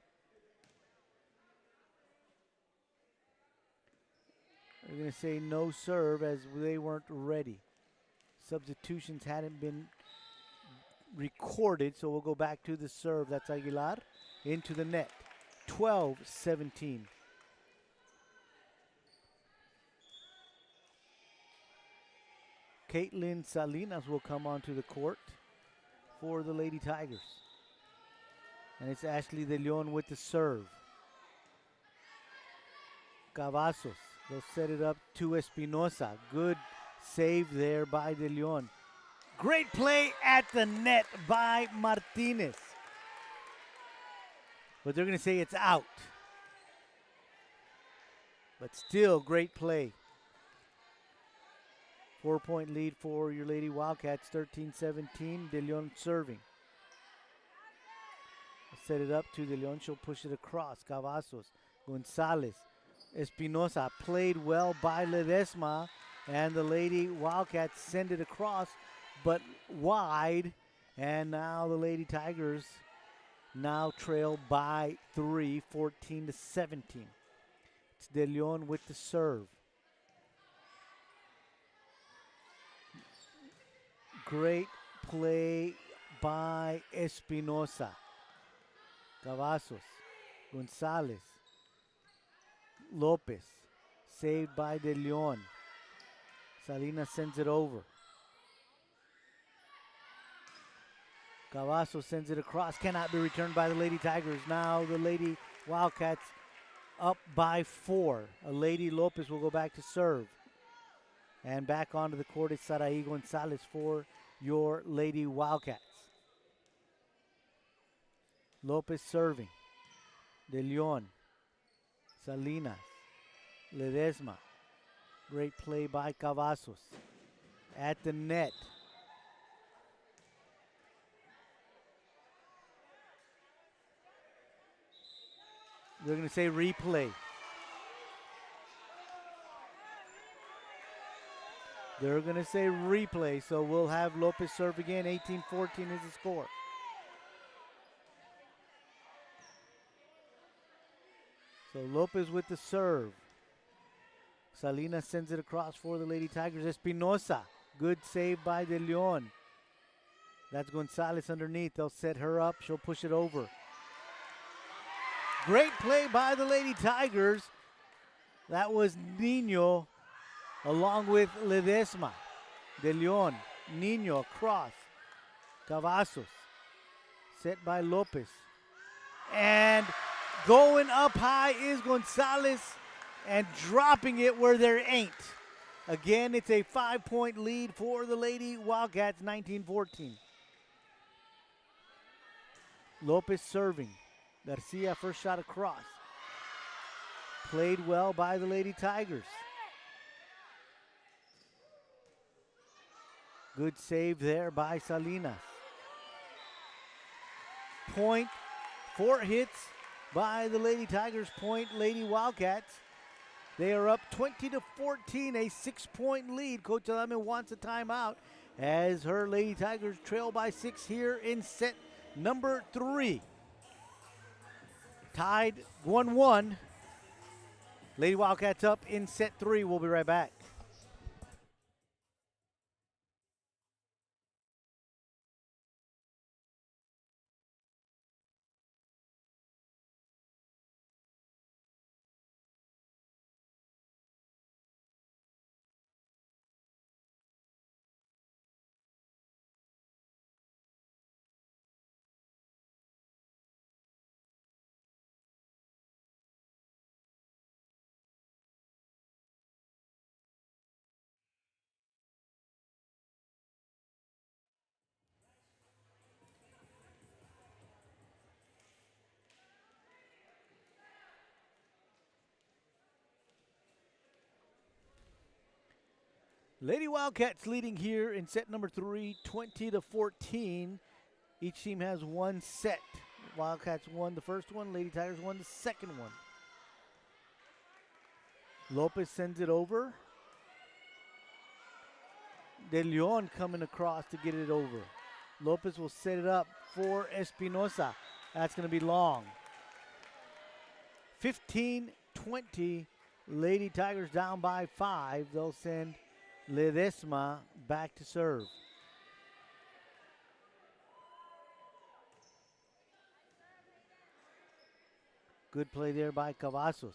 They're going to say no serve as they weren't ready. Substitutions hadn't been recorded, so we'll go back to the serve. That's Aguilar into the net. 12-17. Caitlin Salinas will come onto the court for the Lady Tigers. And it's Ashley De Leon with the serve. Cavazos, they'll set it up to Espinosa. Good save there by De Leon. Great play at the net by Martinez. But they're going to say it's out. But still great play. 4-point lead for your Lady Wildcats, 13-17. De Leon serving. Set it up to De Leon. She'll push it across. Cavazos, Gonzalez, Espinosa. Played well by Ledesma. And the Lady Wildcats send it across, but wide. And now the Lady Tigers now trail by 3, 14-17. It's De Leon with the serve. Great play by Espinosa. Cavazos, Gonzalez, Lopez, saved by De Leon. Salinas sends it over. Cavazos sends it across, cannot be returned by the Lady Tigers. Now the Lady Wildcats up by 4. A Lady Lopez will go back to serve. And back onto the court is Sarai Gonzalez for your Lady Wildcats. Lopez serving. De Leon. Salinas. Ledesma. Great play by Cavazos. At the net. They're going to say replay. They're going to say replay, so we'll have Lopez serve again. 18-14 is the score. So Lopez with the serve. Salinas sends it across for the Lady Tigers. Espinosa, good save by De Leon. That's Gonzalez underneath. They'll set her up. She'll push it over. Great play by the Lady Tigers. That was Nino along with Ledesma. De Leon, Nino across. Cavazos, set by Lopez. And going up high is Gonzalez and dropping it where there ain't. Again, it's a 5-point lead for the Lady Wildcats, 19-14. Lopez serving. Garcia first shot across. Played well by the Lady Tigers. Good save there by Salinas. Point, 4 hits by the Lady Tigers. Point, Lady Wildcats. They are up 20-14, a 6-point lead. Coach Lemon wants a timeout as her Lady Tigers trail by 6 here in set number 3. Tied 1-1. Lady Wildcats up in set 3. We'll be right back. Lady Wildcats leading here in set number 3, 20-14. Each team has 1 set. Wildcats won the first one. Lady Tigers won the second one. Lopez sends it over. De Leon coming across to get it over. Lopez will set it up for Espinosa. That's going to be long. 15-20. Lady Tigers down by 5. They'll send Ledesma back to serve. Good play there by Cavazos.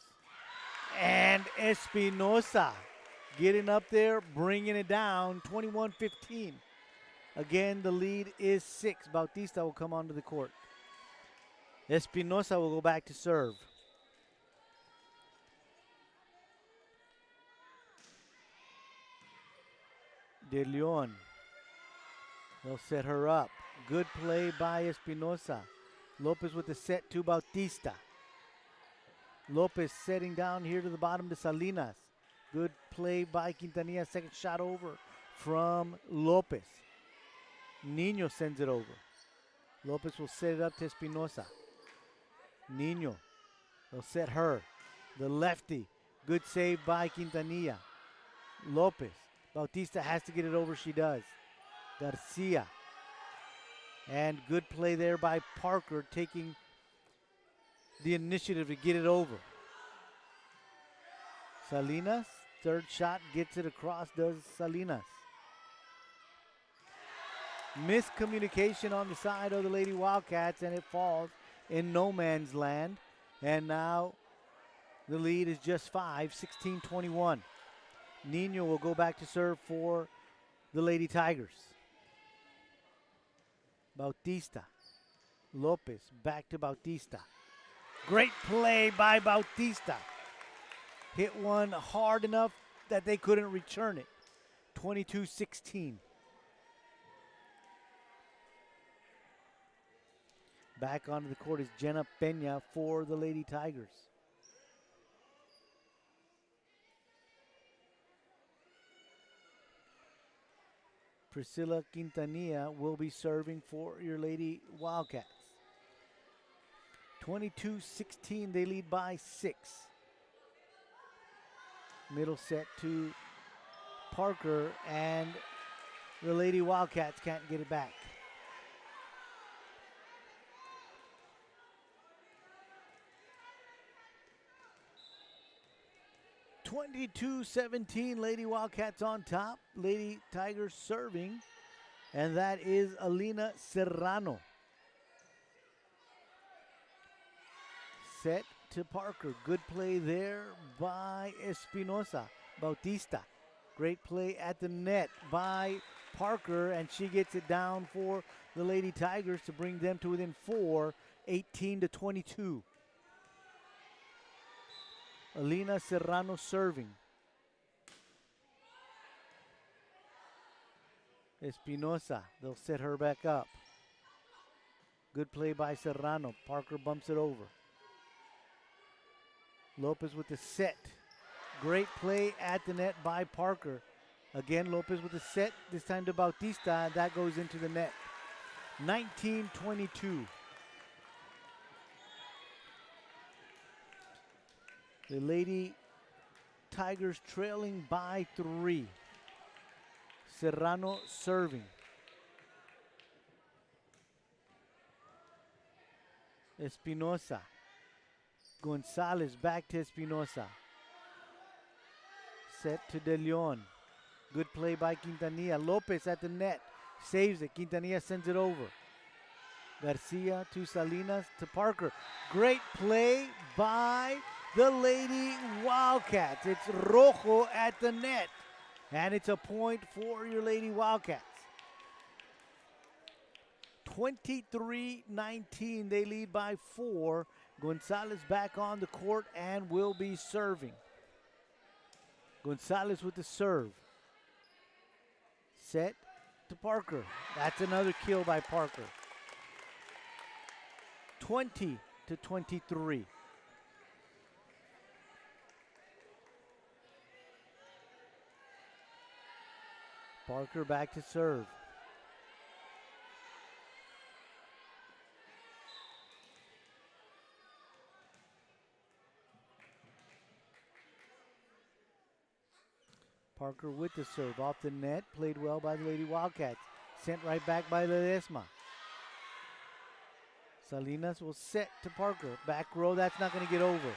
And Espinosa getting up there, bringing it down, 21-15. Again, the lead is 6. Bautista will come onto the court. Espinosa will go back to serve. De Leon. They'll set her up. Good play by Espinosa. Lopez with the set to Bautista. Lopez setting down here to the bottom to Salinas. Good play by Quintanilla. Second shot over from Lopez. Nino sends it over. Lopez will set it up to Espinosa. Nino, they'll set her. The lefty, good save by Quintanilla. Lopez, Bautista has to get it over, she does. Garcia, and good play there by Parker, taking the initiative to get it over. Salinas, third shot, gets it across, does Salinas. Miscommunication on the side of the Lady Wildcats, and it falls in no man's land. And now the lead is just 5, 16-21. Nino will go back to serve for the Lady Tigers. Bautista. Lopez back to Bautista. Great play by Bautista. Hit one hard enough that they couldn't return it. 22-16. Back onto the court is Jenna Peña for the Lady Tigers. Priscilla Quintanilla will be serving for your Lady Wildcats. 22-16, they lead by 6. Middle set to Parker, and the Lady Wildcats can't get it back. (22-17), Lady Wildcats on top. Lady Tigers serving, and that is Alina Serrano. Set to Parker. Good play there by Espinosa. Bautista. Great play at the net by Parker, and she gets it down for the Lady Tigers to bring them to within 4, 18-22. Alina Serrano serving. Espinosa, they'll set her back up. Good play by Serrano. Parker bumps it over. Lopez with the set. Great play at the net by Parker. Again, Lopez with the set, this time to Bautista. That goes into the net. 19-22. The Lady Tigers trailing by 3. Serrano serving. Espinosa. Gonzalez back to Espinosa. Set to De Leon. Good play by Quintanilla. Lopez at the net. Saves it. Quintanilla sends it over. Garcia to Salinas to Parker. Great play by the Lady Wildcats. It's Rojo at the net. And it's a point for your Lady Wildcats. 23-19. They lead by 4. Gonzalez back on the court and will be serving. Gonzalez with the serve. Set to Parker. That's another kill by Parker. 20-23. Parker back to serve. Parker with the serve off the net. Played well by the Lady Wildcats. Sent right back by Ledesma. Salinas will set to Parker. Back row, that's not going to get over.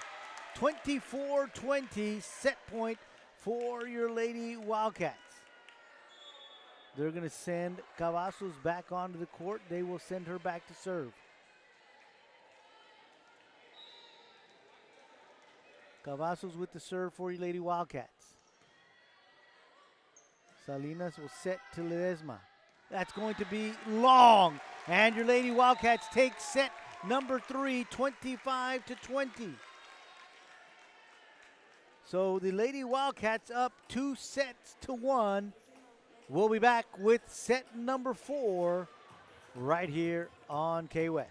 24-20, set point for your Lady Wildcats. They're going to send Cavazos back onto the court. They will send her back to serve. Cavazos with the serve for your Lady Wildcats. Salinas will set to Ledesma. That's going to be long. And your Lady Wildcats take set number 3, 25-20. So the Lady Wildcats up 2-1. We'll be back with set number 4 right here on KWES.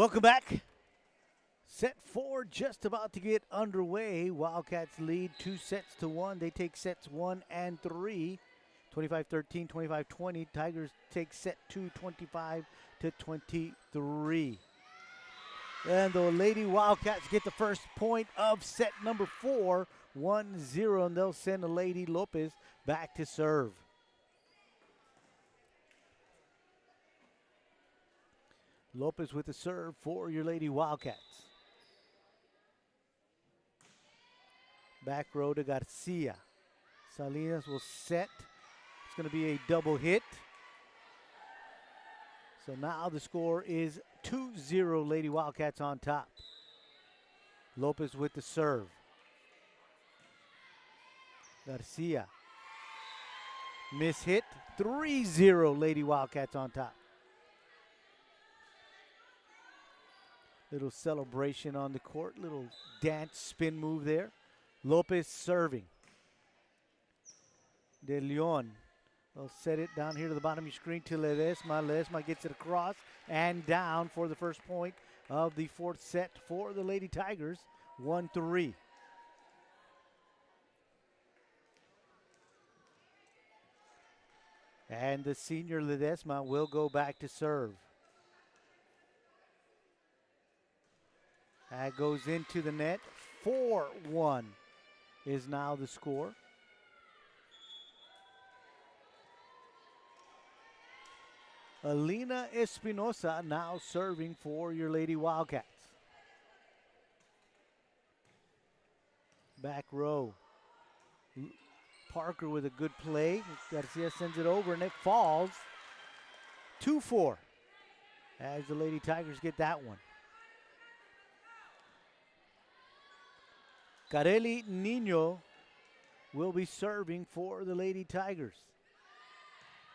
Welcome back. Set 4 just about to get underway. Wildcats lead 2-1. They take sets 1 and 3. 25-13, 25-20. Tigers take set 2, 25-23. And the Lady Wildcats get the first point of set number 4, 1-0, and they'll send the Lady Lopez back to serve. Lopez with the serve for your Lady Wildcats. Back row to Garcia. Salinas will set. It's going to be a double hit. So now the score is 2-0, Lady Wildcats on top. Lopez with the serve. Garcia. Miss hit. 3-0, Lady Wildcats on top. Little celebration on the court. Little dance spin move there. Lopez serving. De Leon. They'll set it down here to the bottom of your screen to Ledesma. Ledesma gets it across and down for the first point of the fourth set for the Lady Tigers. 1-3. And the senior Ledesma will go back to serve. That goes into the net. 4-1 is now the score. Alina Espinosa now serving for your Lady Wildcats. Back row. Parker with a good play. Garcia sends it over and it falls. 2-4 as the Lady Tigers get that one. Carelli Nino will be serving for the Lady Tigers.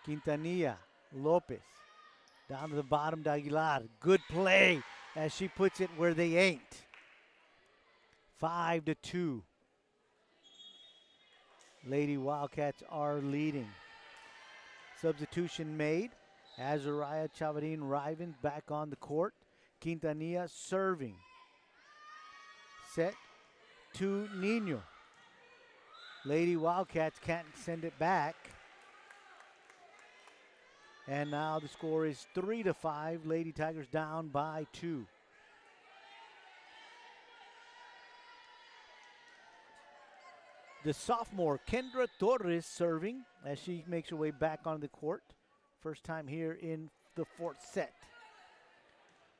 Quintanilla, Lopez, down to the bottom to Aguilar. Good play as she puts it where they ain't. 5-2. Lady Wildcats are leading. Substitution made. Azariah Chavarin Rivens back on the court. Quintanilla serving. Set to Nino. Lady Wildcats can't send it back. And now the score is 3-5. Lady Tigers down by 2. The sophomore Kendra Torres serving as she makes her way back on the court. First time here in the fourth set.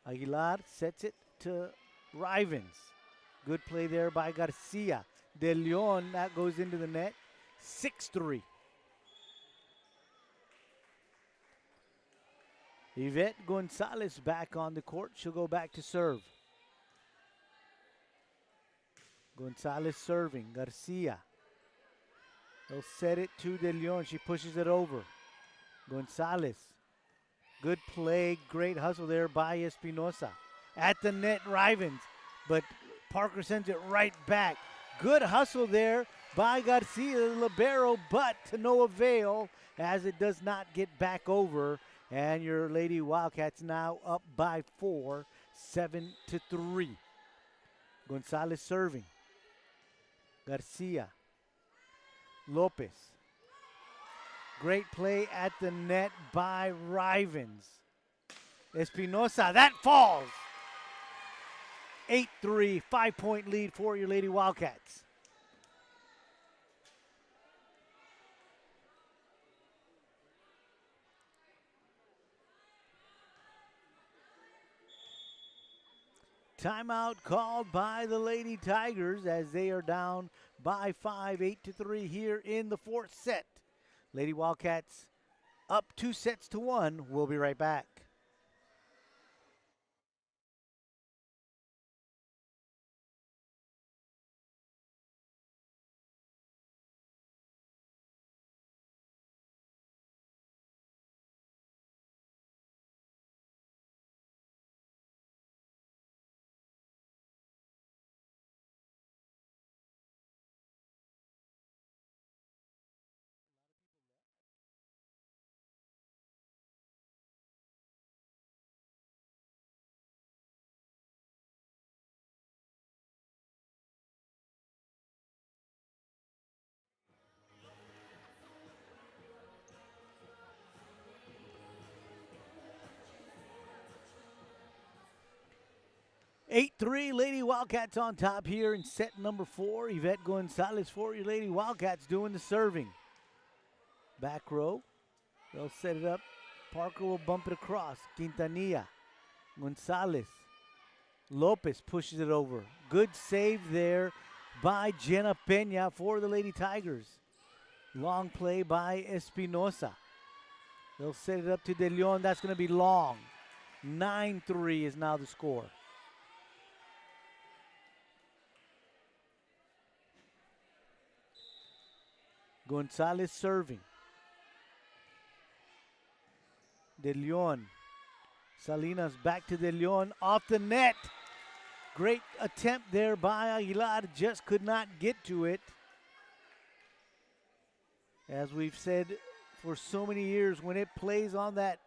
Aguilar sets it to Rivens. Good play there by Garcia. De Leon, that goes into the net. 6-3. Yvette Gonzalez back on the court. She'll go back to serve. Gonzalez serving. Garcia. They'll set it to De Leon. She pushes it over. Gonzalez. Good play. Great hustle there by Espinosa. At the net, Rivens. But Parker sends it right back. Good hustle there by Garcia, the libero, but to no avail as it does not get back over. And your Lady Wildcats now up by 4, 7-3. Gonzalez serving. Garcia. Lopez. Great play at the net by Rivens. Espinosa, that falls. 8-3, 5-point lead for your Lady Wildcats. Timeout called by the Lady Tigers as they are down by 5, 8-3 here in the fourth set. Lady Wildcats up 2-1. We'll be right back. 8-3, Lady Wildcats on top here in set number 4. Yvette Gonzalez for your Lady Wildcats doing the serving. Back row, they'll set it up. Parker will bump it across. Quintanilla, Gonzalez. Lopez pushes it over. Good save there by Jenna Peña for the Lady Tigers. Long play by Espinosa. They'll set it up to De Leon. That's going to be long. 9-3 is now the score. Gonzalez serving. De Leon. Salinas back to De Leon. Off the net. Great attempt there by Aguilar. Just could not get to it. As we've said for so many years, when it plays on that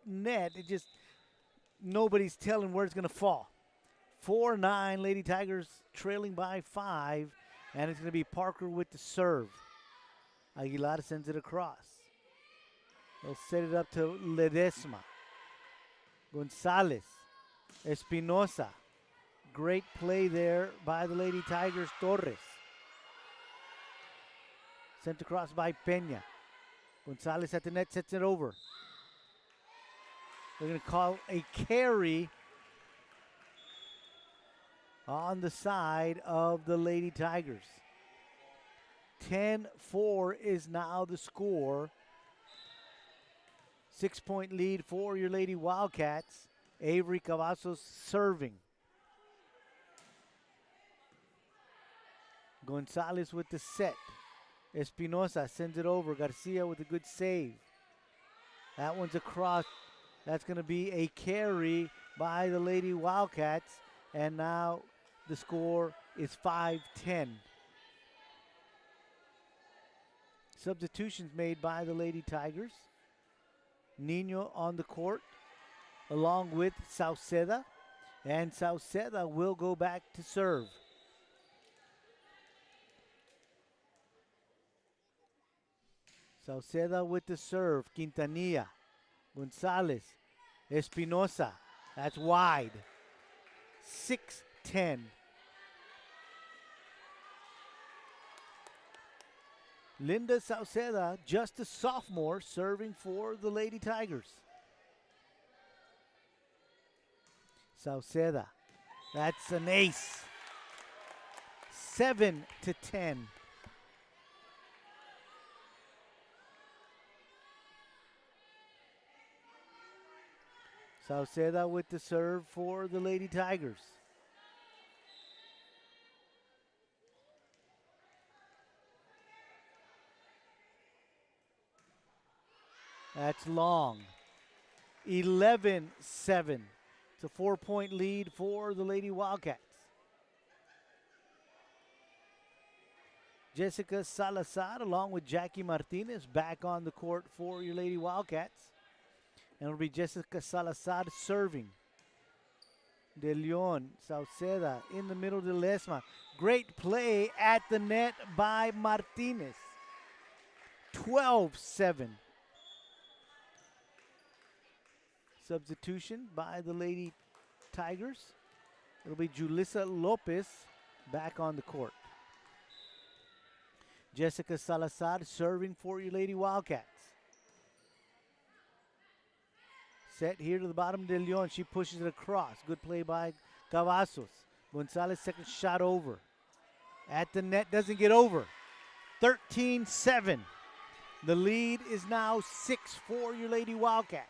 net, it just, nobody's telling where it's going to fall. 4-9, Lady Tigers trailing by 5, and it's going to be Parker with the serve. Aguilar sends it across. They'll set it up to Ledesma. Gonzalez. Espinosa. Great play there by the Lady Tigers. Torres. Sent across by Peña. Gonzalez at the net, sets it over. They're going to call a carry on the side of the Lady Tigers. 10-4 is now the score. 6-point lead for your Lady Wildcats. Avery Cavazos serving. Gonzalez with the set. Espinosa sends it over. Garcia with a good save. That one's across. That's going to be a carry by the Lady Wildcats. And now the score is 5-10. Substitutions made by the Lady Tigers. Nino on the court along with Sauceda. And Sauceda will go back to serve. Sauceda with the serve. Quintanilla. Gonzalez. Espinosa. That's wide. 6-10. Linda Sauceda, just a sophomore, serving for the Lady Tigers. Sauceda. That's an ace. 7-10. Sauceda with the serve for the Lady Tigers. That's long. 11-7. It's a 4-point lead for the Lady Wildcats. Jessica Salazar along with Jackie Martinez back on the court for your Lady Wildcats. And it'll be Jessica Salazar serving. De Leon, Sauceda in the middle to Ledesma. Great play at the net by Martinez. 12-7. Substitution by the Lady Tigers. It'll be Julissa Lopez back on the court. Jessica Salazar serving for your Lady Wildcats. Set here to the bottom, De Leon. She pushes it across. Good play by Cavazos. Gonzalez, second shot over. At the net, doesn't get over. 13-7. The lead is now 6 for your Lady Wildcats.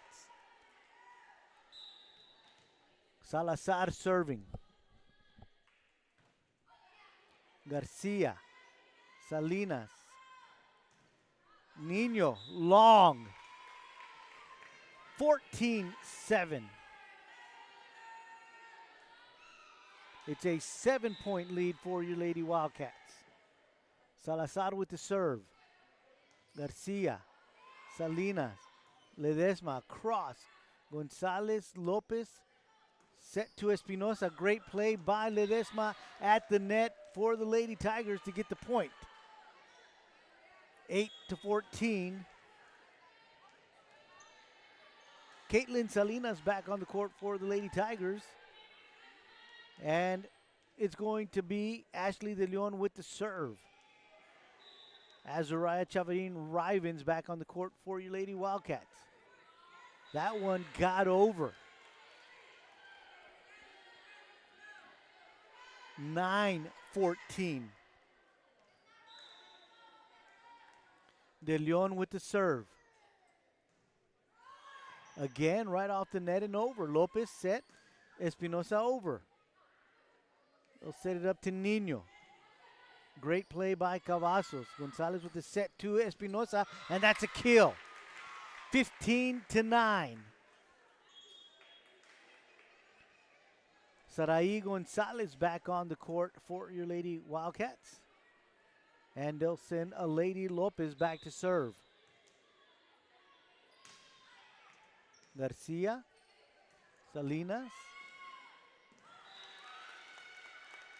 Salazar serving. Garcia. Salinas. Nino, long. 14-7. It's a 7-point lead for your Lady Wildcats. Salazar with the serve. Garcia. Salinas. Ledesma. Cross. Gonzalez. Lopez. Set to Espinosa. Great play by Ledesma at the net for the Lady Tigers to get the point. 8-14. Caitlin Salinas back on the court for the Lady Tigers. And it's going to be Ashley De Leon with the serve. Azariah Chavarin Rivens back on the court for your Lady Wildcats. That one got over. 9-14. De Leon with the serve. Again, right off the net and over. Lopez set. Espinosa over. They'll set it up to Nino. Great play by Cavazos. Gonzalez with the set to Espinosa, and that's a kill. 15-9. Sarai Gonzalez back on the court for your Lady Wildcats. And they'll send a Lady Lopez back to serve. Garcia, Salinas.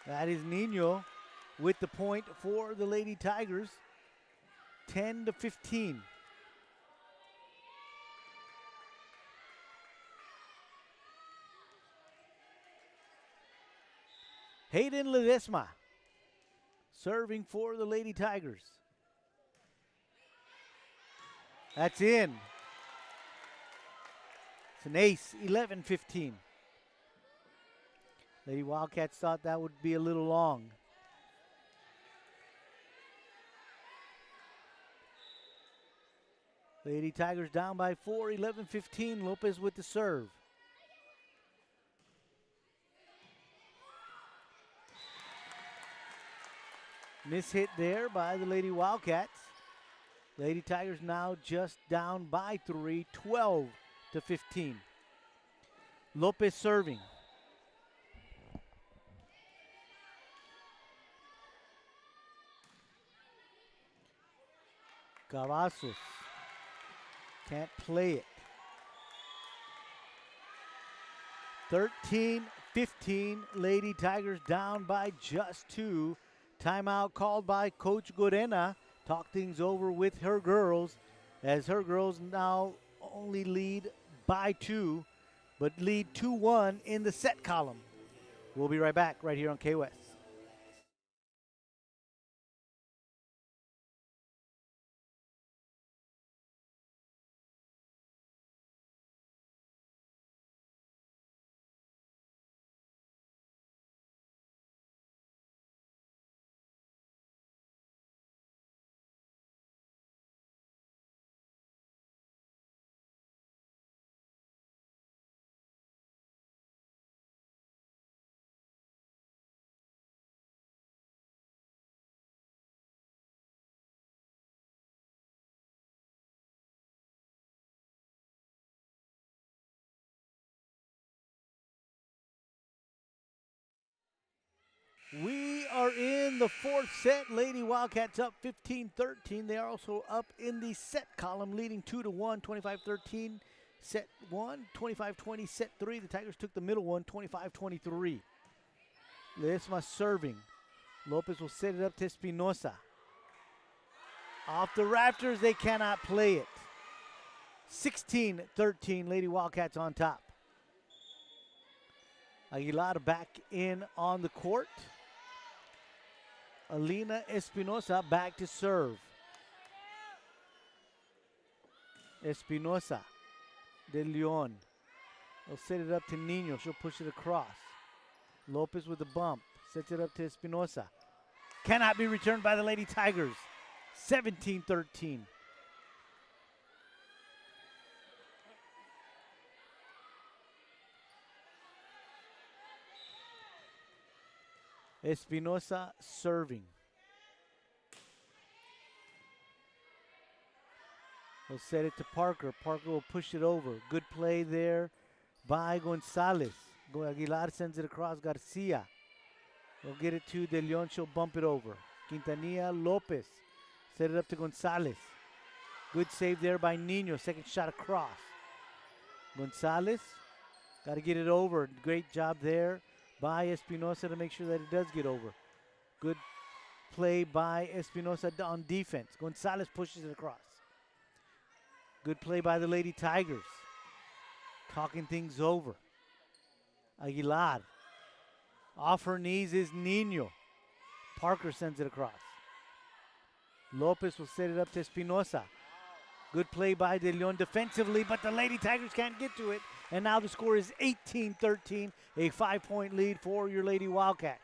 That is Nino with the point for the Lady Tigers. 10-15. Hayden Ledesma serving for the Lady Tigers. That's in. It's an ace, 11-15. Lady Wildcats thought that would be a little long. Lady Tigers down by 4, 11-15. Lopez with the serve. Miss hit there by the Lady Wildcats. Lady Tigers now just down by 3, 12-15. Lopez serving. Cavazos can't play it. 13-15. Lady Tigers down by just 2. Timeout called by Coach Gorena. Talk things over with her girls, as her girls now only lead by 2, but lead 2-1 in the set column. We'll be right back right here on KWES. We are in the fourth set. Lady Wildcats up 15-13. They are also up in the set column, leading 2-1, 25-13. Set 1, 25-20, set 3. The Tigers took the middle one, 25-23. Ledesma serving. Lopez will set it up to Espinosa. Off the rafters, they cannot play it. 16-13, Lady Wildcats on top. Aguilar back in on the court. Alina Espinosa back to serve. Espinosa. De Leon. They'll set it up to Nino. She'll push it across. Lopez with the bump. Sets it up to Espinosa. Cannot be returned by the Lady Tigers. 17-13. Espinosa serving. He'll set it to Parker. Parker will push it over. Good play there by Gonzalez. Aguilar sends it across Garcia. They'll get it to De Leon. She'll bump it over. Quintanilla Lopez. Set it up to Gonzalez. Good save there by Nino. Second shot across. Gonzalez. Got to get it over. Great job there by Espinosa to make sure that it does get over. Good play by Espinosa on defense. Gonzalez pushes it across. Good play by the Lady Tigers. Talking things over. Aguilar Off her knees is Nino. Parker sends it across. Lopez will set it up to Espinosa. Good play by De Leon defensively, but the Lady Tigers can't get to it. And now the score is 18-13, a 5-point lead for your Lady Wildcats.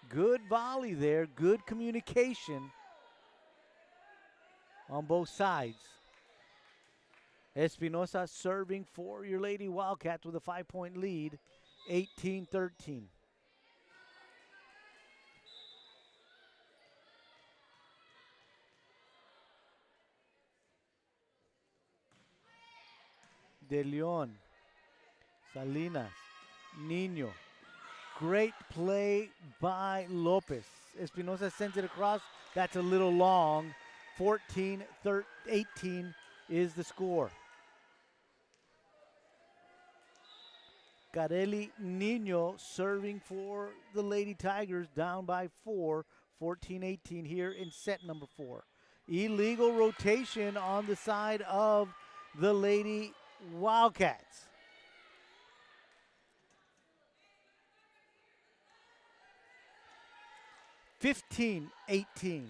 Good volley there, good communication on both sides. Espinosa serving for your Lady Wildcats with a 5-point lead, 18-13. De Leon, Salinas, Nino. Great play by Lopez. Espinosa sends it across. That's a little long. 14-18 is the score. Carelli Nino serving for the Lady Tigers, down by 4, 14-18 here in set number 4. Illegal rotation on the side of the Lady Wildcats. (15-18).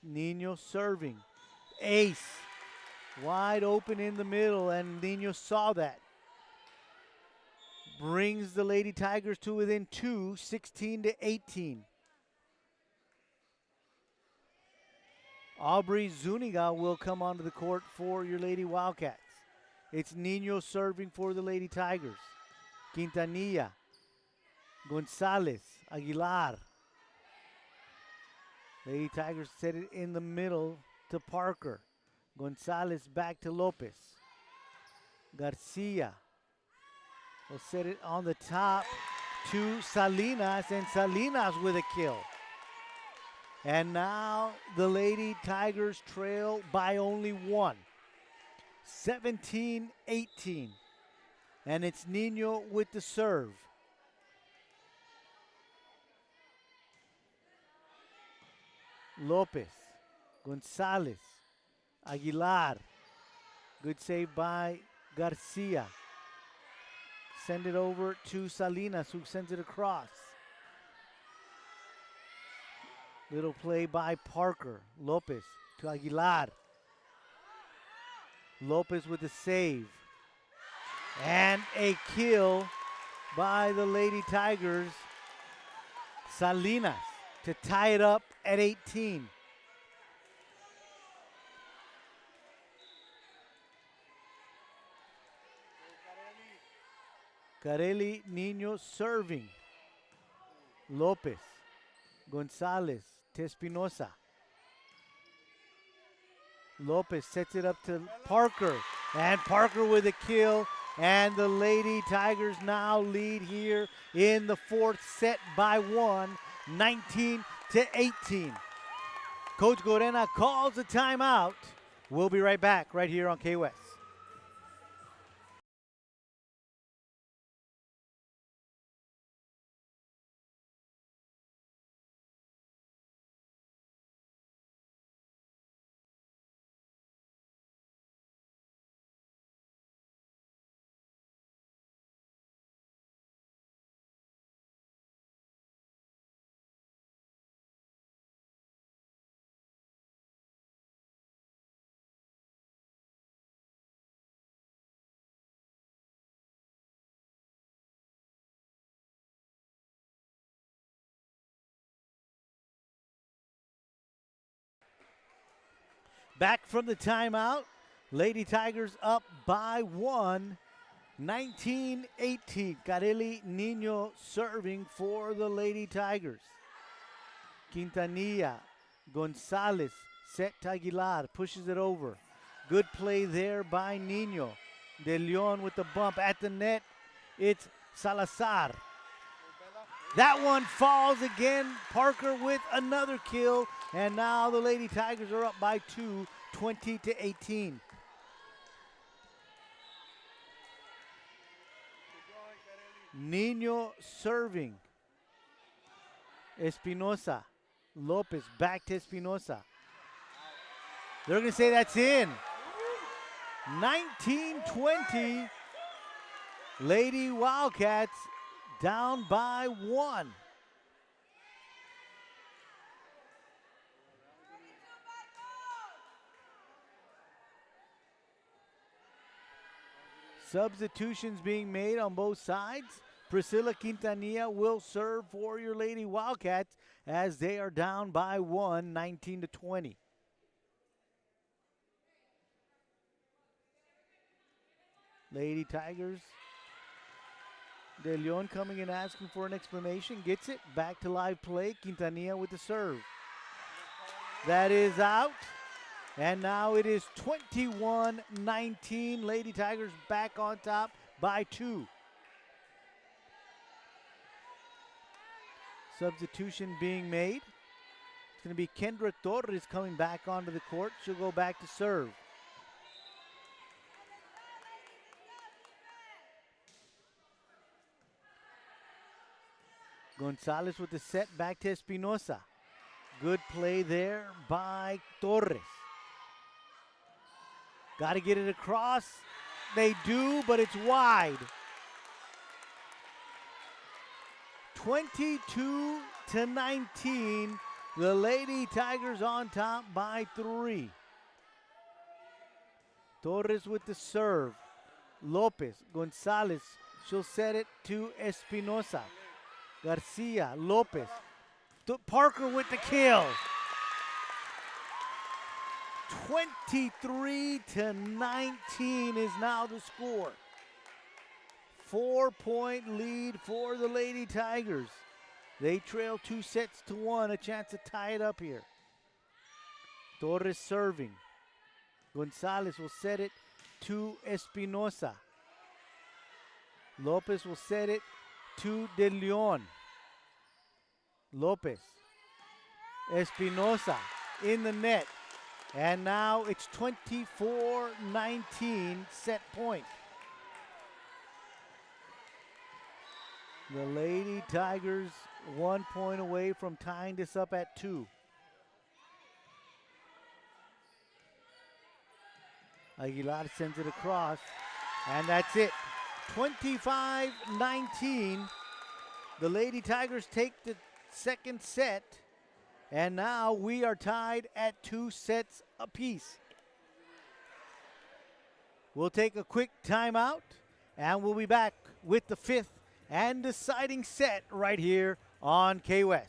Nino serving. Ace. Wide open in the middle, and Nino saw that. Brings the Lady Tigers to within 2, 16-18. Aubrey Zuniga will come onto the court for your Lady Wildcats. It's Nino serving for the Lady Tigers. Quintanilla, Gonzalez, Aguilar. Lady Tigers set it in the middle to Parker. Gonzalez back to Lopez. Garcia will set it on the top to Salinas, and Salinas with a kill. And now the Lady Tigers trail by only 1. 17-18. And it's Nino with the serve. Lopez, Gonzalez, Aguilar. Good save by Garcia. Send it over to Salinas, who sends it across. Little play by Parker. Lopez to Aguilar. Lopez with the save. And a kill by the Lady Tigers. Salinas to tie it up at 18. Carelli Nino serving. Lopez, Gonzalez, to Espinosa. Lopez sets it up to Parker, and Parker with a kill, and the Lady Tigers now lead here in the 4th set by 1, 19-18. Coach Gorena calls a timeout. We'll be right back right here on KWES. Back from the timeout. Lady Tigers up by 1, 19-18. Carelli Nino serving for the Lady Tigers. Quintanilla, Gonzalez, set to Aguilar, pushes it over. Good play there by Nino. De Leon with the bump at the net. It's Salazar. That one falls again. Parker with another kill. And now the Lady Tigers are up by 2, 20-18. Nino serving. Espinosa. Lopez back to Espinosa. They're going to say that's in. 19-20. Lady Wildcats down by 1. Substitutions being made on both sides. Priscilla Quintanilla will serve for your Lady Wildcats as they are down by 1, 19-20. Lady Tigers. De Leon coming in asking for an explanation. Gets it. Back to live play. Quintanilla with the serve. That is out. And now it is 21-19. Lady Tigers back on top by 2. Substitution being made. It's going to be Kendra Torres coming back onto the court. She'll go back to serve. Gonzalez with the set back to Espinosa. Good play there by Torres. Got to get it across. They do, but it's wide. 22-19. The Lady Tigers on top by 3. Torres with the serve. Lopez, Gonzalez. She'll set it to Espinosa. Garcia, Lopez. Parker with the kill. 23-19 is now the score. 4-point lead for the Lady Tigers. They trail 2-1, a chance to tie it up here. Torres serving. Gonzalez will set it to Espinosa. Lopez will set it to De Leon. Lopez. Espinosa in the net. And now it's 24-19, set point. The Lady Tigers 1 point away from tying this up at 2. Aguilar sends it across, and that's it. 25-19. The Lady Tigers take the second set, and now we are tied at 2 sets apiece. We'll take a quick timeout, and we'll be back with the 5th and deciding set right here on KWES.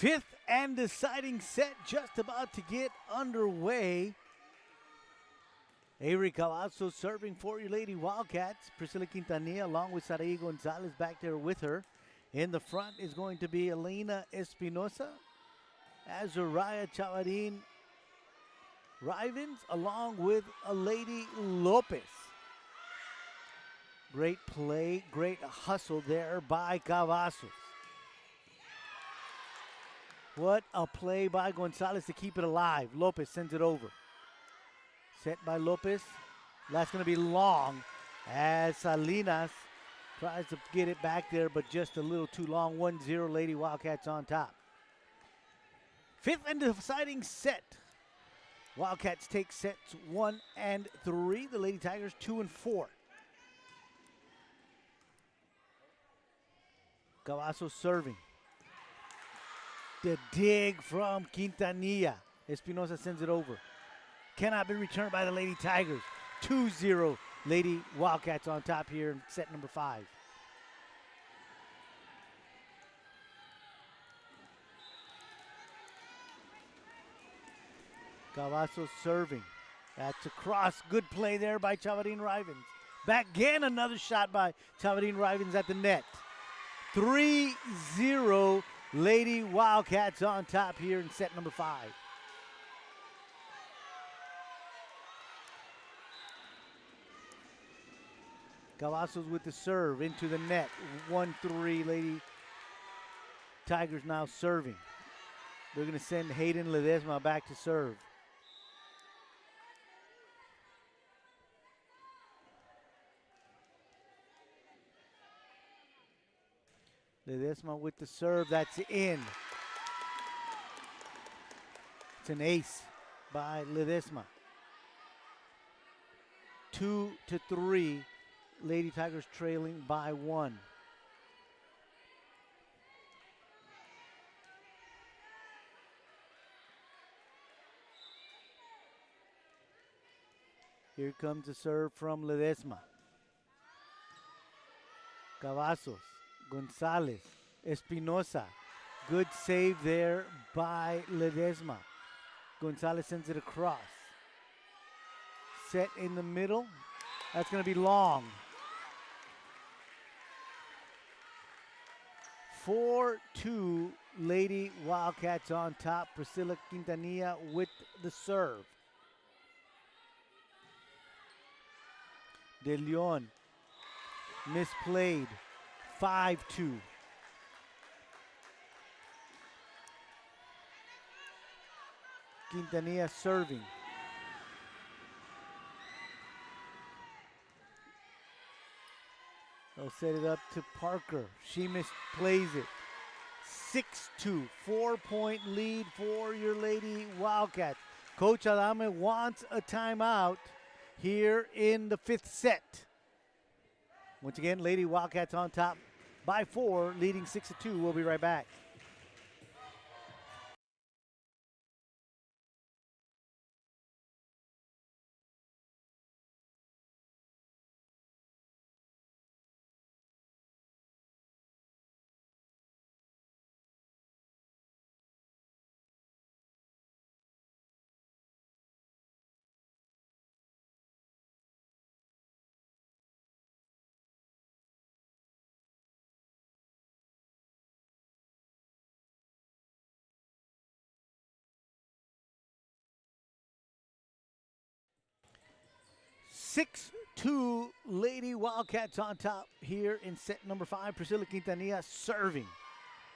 Fifth and deciding set just about to get underway. Avery Cavazos serving for your Lady Wildcats. Priscilla Quintanilla along with Sarai Gonzalez back there with her. In the front is going to be Elena Espinosa, Azariah Chavarin Rivens along with a Lady Lopez. Great play, great hustle there by Cavazos. What a play by Gonzalez to keep it alive. Lopez sends it over. Set by Lopez. That's going to be long as Salinas tries to get it back there, but just a little too long. 1-0 Lady Wildcats on top. Fifth and deciding set. Wildcats take sets 1 and 3. The Lady Tigers 2 and 4. Cavazos serving. The dig from Quintanilla. Espinosa sends it over. Cannot be returned by the Lady Tigers. 2-0 Lady Wildcats on top here in set number 5. Cavazos serving. That's a cross. Good play there by Chavarin Rivens. Back again, another shot by Chavarin Rivens at the net. 3-0 Lady Wildcats on top here in set number 5. Cavazos with the serve into the net. 1-3 Lady Tigers now serving. They're going to send Hayden Ledesma back to serve. Ledesma with the serve, that's in. It's an ace by Ledesma. 2-3, Lady Tigers trailing by 1. Here comes the serve from Ledesma. Cavazos. Gonzalez, Espinosa, good save there by Ledesma. Gonzalez sends it across. Set in the middle, that's going to be long. 4-2 Lady Wildcats on top. Priscilla Quintanilla with the serve. De Leon misplayed. 5-2. Quintanilla serving. They'll set it up to Parker. She misplays it. 6-2. 4-point lead for your Lady Wildcats. Coach Adame wants a timeout here in the 5th set. Once again, Lady Wildcats on top by 4, leading 6-2. We'll be right back. Six-2 Lady Wildcats on top here in set number 5. Priscilla Quintanilla serving.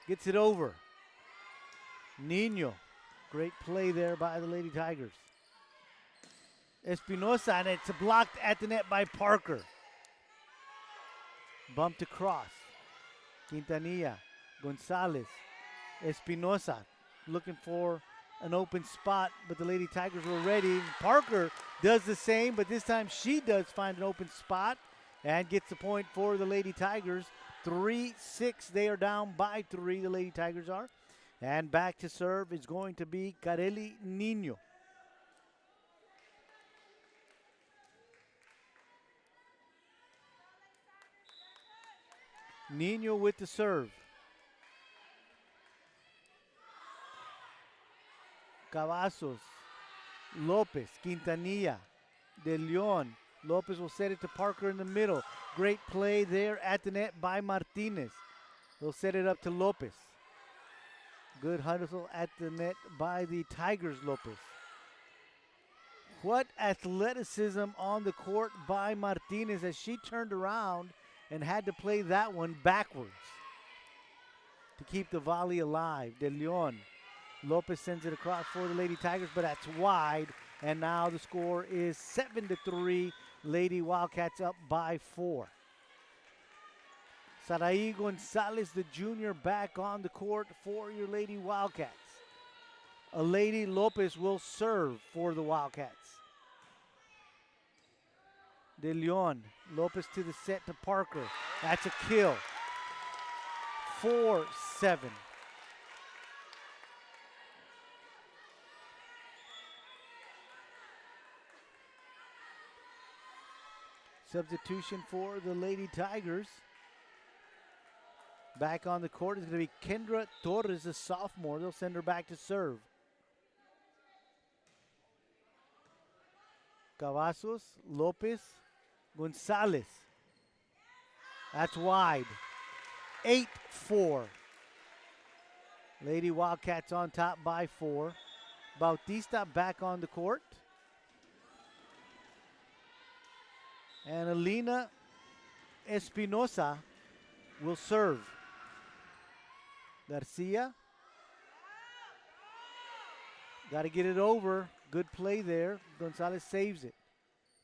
Gets it over. Nino. Great play there by the Lady Tigers. Espinosa, and it's blocked at the net by Parker. Bumped across. Quintanilla. Gonzalez. Espinosa looking for an open spot, but the Lady Tigers were ready. Parker does the same, but this time she does find an open spot and gets the point for the Lady Tigers. 3-6, they are down by 3, the Lady Tigers are. And back to serve is going to be Carely Nino. Nino with the serve. Cavazos, Lopez, Quintanilla, De Leon. Lopez will set it to Parker in the middle. Great play there at the net by Martinez. They'll set it up to Lopez. Good hustle at the net by the Tigers, Lopez. What athleticism on the court by Martinez as she turned around and had to play that one backwards to keep the volley alive. De Leon. Lopez sends it across for the Lady Tigers, but that's wide. And now the score is 7-3. Lady Wildcats up by 4. Sarai Gonzalez, the junior, back on the court for your Lady Wildcats. A Lady Lopez will serve for the Wildcats. De Leon, Lopez to the set to Parker. That's a kill. 4-7. Substitution for the Lady Tigers. Back on the court is going to be Kendra Torres, a sophomore. They'll send her back to serve. Cavazos, Lopez, Gonzalez. That's wide. 8-4. Lady Wildcats on top by 4. Bautista back on the court. And Alina Espinosa will serve. Garcia. Got to get it over. Good play there. Gonzalez saves it.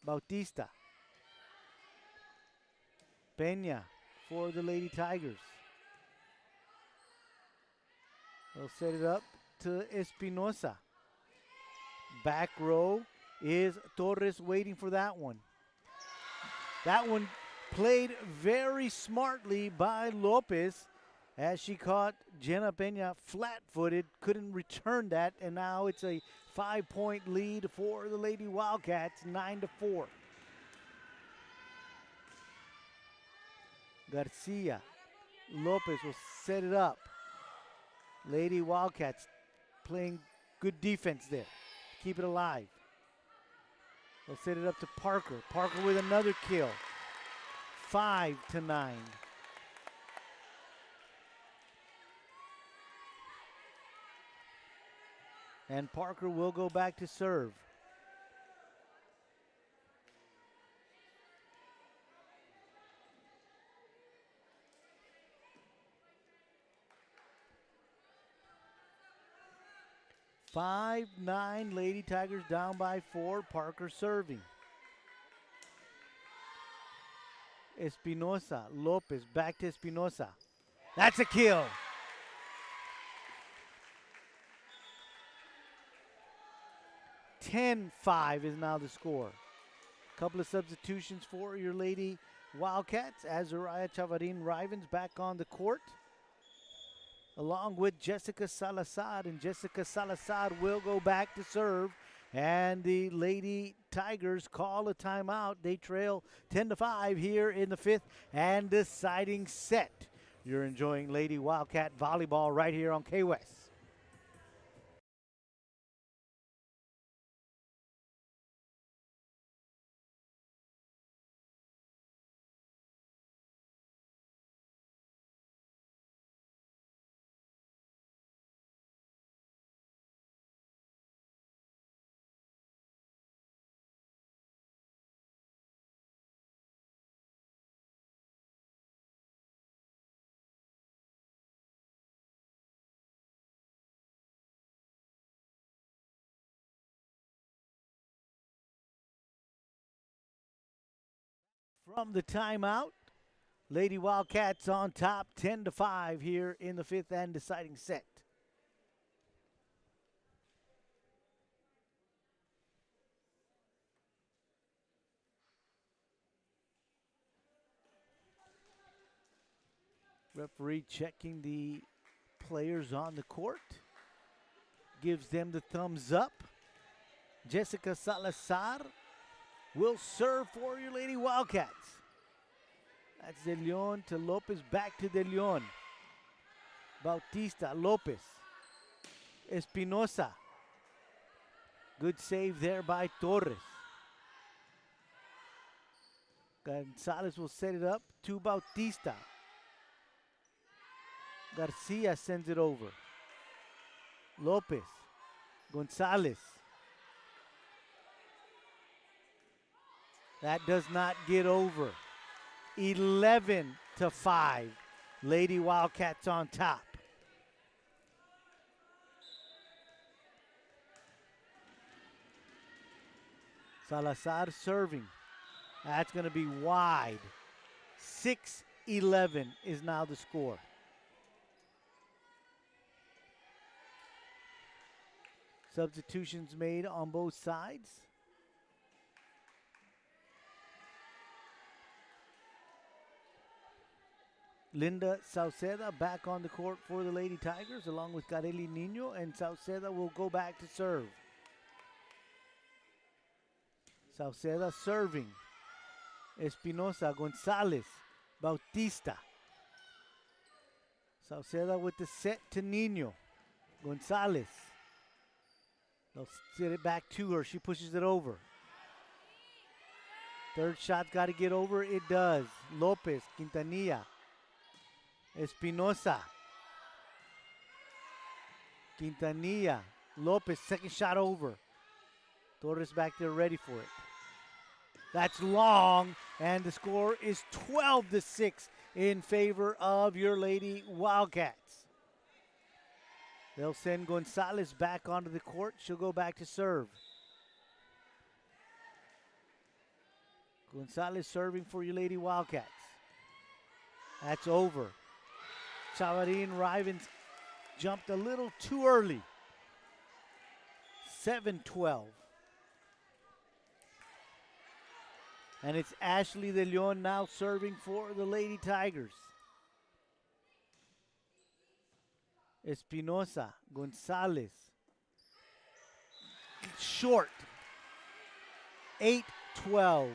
Bautista. Peña for the Lady Tigers. They'll set it up to Espinosa. Back row is Torres waiting for that one. That one played very smartly by Lopez as she caught Jenna Peña flat-footed, couldn't return that, and now it's a 5-point lead for the Lady Wildcats, 9-4. Garcia, Lopez will set it up. Lady Wildcats playing good defense there. Keep it alive. They'll set it up to Parker. Parker with another kill. 5-9. And Parker will go back to serve. Five, 9, Lady Tigers down by 4. Parker serving. Espinosa, Lopez, back to Espinosa. That's a kill. (10-5) is now the score. Couple of substitutions for your Lady Wildcats. Azariah Chavarin-Rivens back on the court, along with Jessica Salazar, and Jessica Salazar will go back to serve. And the Lady Tigers call a timeout. They trail 10-5 here in the 5th and deciding set. You're enjoying Lady Wildcat volleyball right here on KWES. From the timeout, Lady Wildcats on top 10-5 here in the 5th and deciding set. Referee checking the players on the court. Gives them the thumbs up. Jessica Salazar will serve for your Lady Wildcats. That's De Leon to Lopez, back to De Leon. Bautista, Lopez, Espinosa. Good save there by Torres. Gonzalez will set it up to Bautista. Garcia sends it over. Lopez. Gonzalez. That does not get over. 11-5. Lady Wildcats on top. Salazar serving. That's going to be wide. 6-11 is now the score. Substitutions made on both sides. Linda Sauceda back on the court for the Lady Tigers along with Carely Nino, and Sauceda will go back to serve. Sauceda serving. Espinosa, Gonzalez, Bautista. Sauceda with the set to Nino. Gonzalez. They'll set it back to her. She pushes it over. Third shot's got to get over. It does. Lopez, Quintanilla. Espinosa. Quintanilla. Lopez, second shot over. Torres back there ready for it. That's long, and the score is 12-6 in favor of your Lady Wildcats. They'll send Gonzalez back onto the court. She'll go back to serve. Gonzalez serving for your Lady Wildcats. That's over. Chavarin Rivens jumped a little too early. 7-12. And it's Ashley De Leon now serving for the Lady Tigers. Espinosa, Gonzalez. Short. 8-12.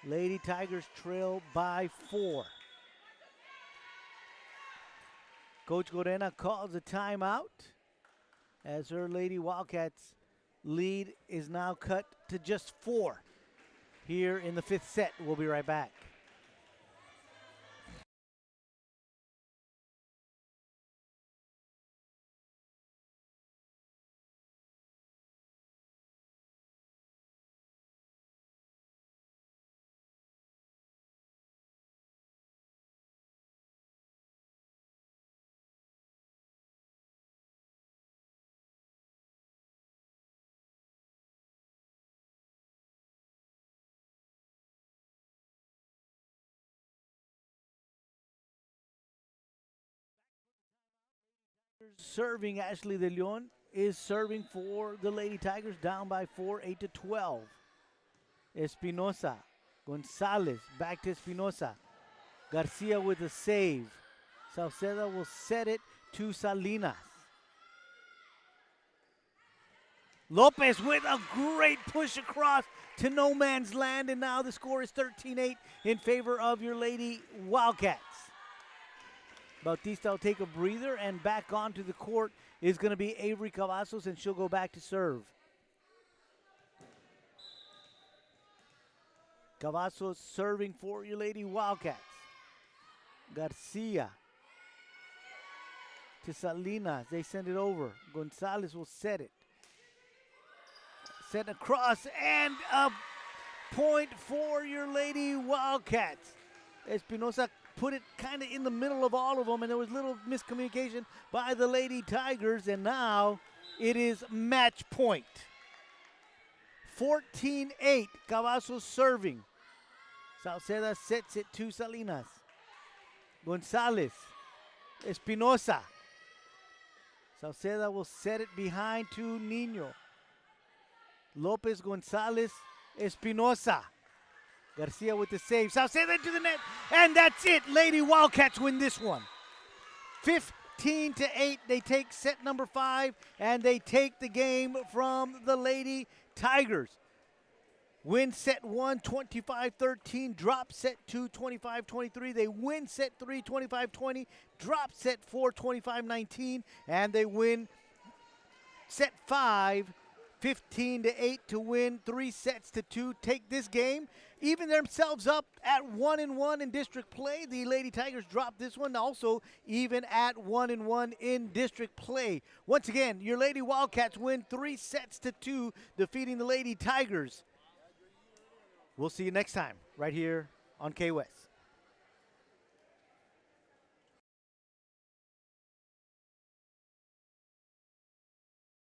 Lady Tigers trail by 4. Coach Gorena calls a timeout as her Lady Wildcats lead is now cut to just 4 here in the 5th set. We'll be right back. Serving Ashley De Leon is serving for the Lady Tigers, down by 4, 8-12. Espinosa, Gonzalez, back to Espinosa. Garcia with a save. Sauceda will set it to Salinas. Lopez with a great push across to no man's land, and now the score is 13-8 in favor of your Lady Wildcats. Bautista will take a breather, and back onto the court is going to be Avery Cavazos, and she'll go back to serve. Cavazos serving for your Lady Wildcats. Garcia to Salinas. They send it over. Gonzalez will set it. Set across, and a point for your Lady Wildcats. Espinosa put it kind of in the middle of all of them, and there was little miscommunication by the Lady Tigers, and now it is match point. 14-8, Cavazos serving. Sauceda sets it to Salinas. Gonzalez, Espinosa. Sauceda will set it behind to Nino. Lopez, Gonzalez, Espinosa. Garcia with the save. Sauceda into the net, and that's it. Lady Wildcats win this one. 15-8. They take set number 5, and they take the game from the Lady Tigers. Win set 1, 25-13. Drop set 2, 25-23. They win set 3, 25-20. Drop set 4, 25-19. And they win set 5, 15-8 to win 3 sets to 2. Take this game, even themselves up at 1-1 in district play. The Lady Tigers dropped this one, also even at 1-1 in district play. Once again, your Lady Wildcats win 3 sets to 2, defeating the Lady Tigers. We'll see you next time right here on KWES.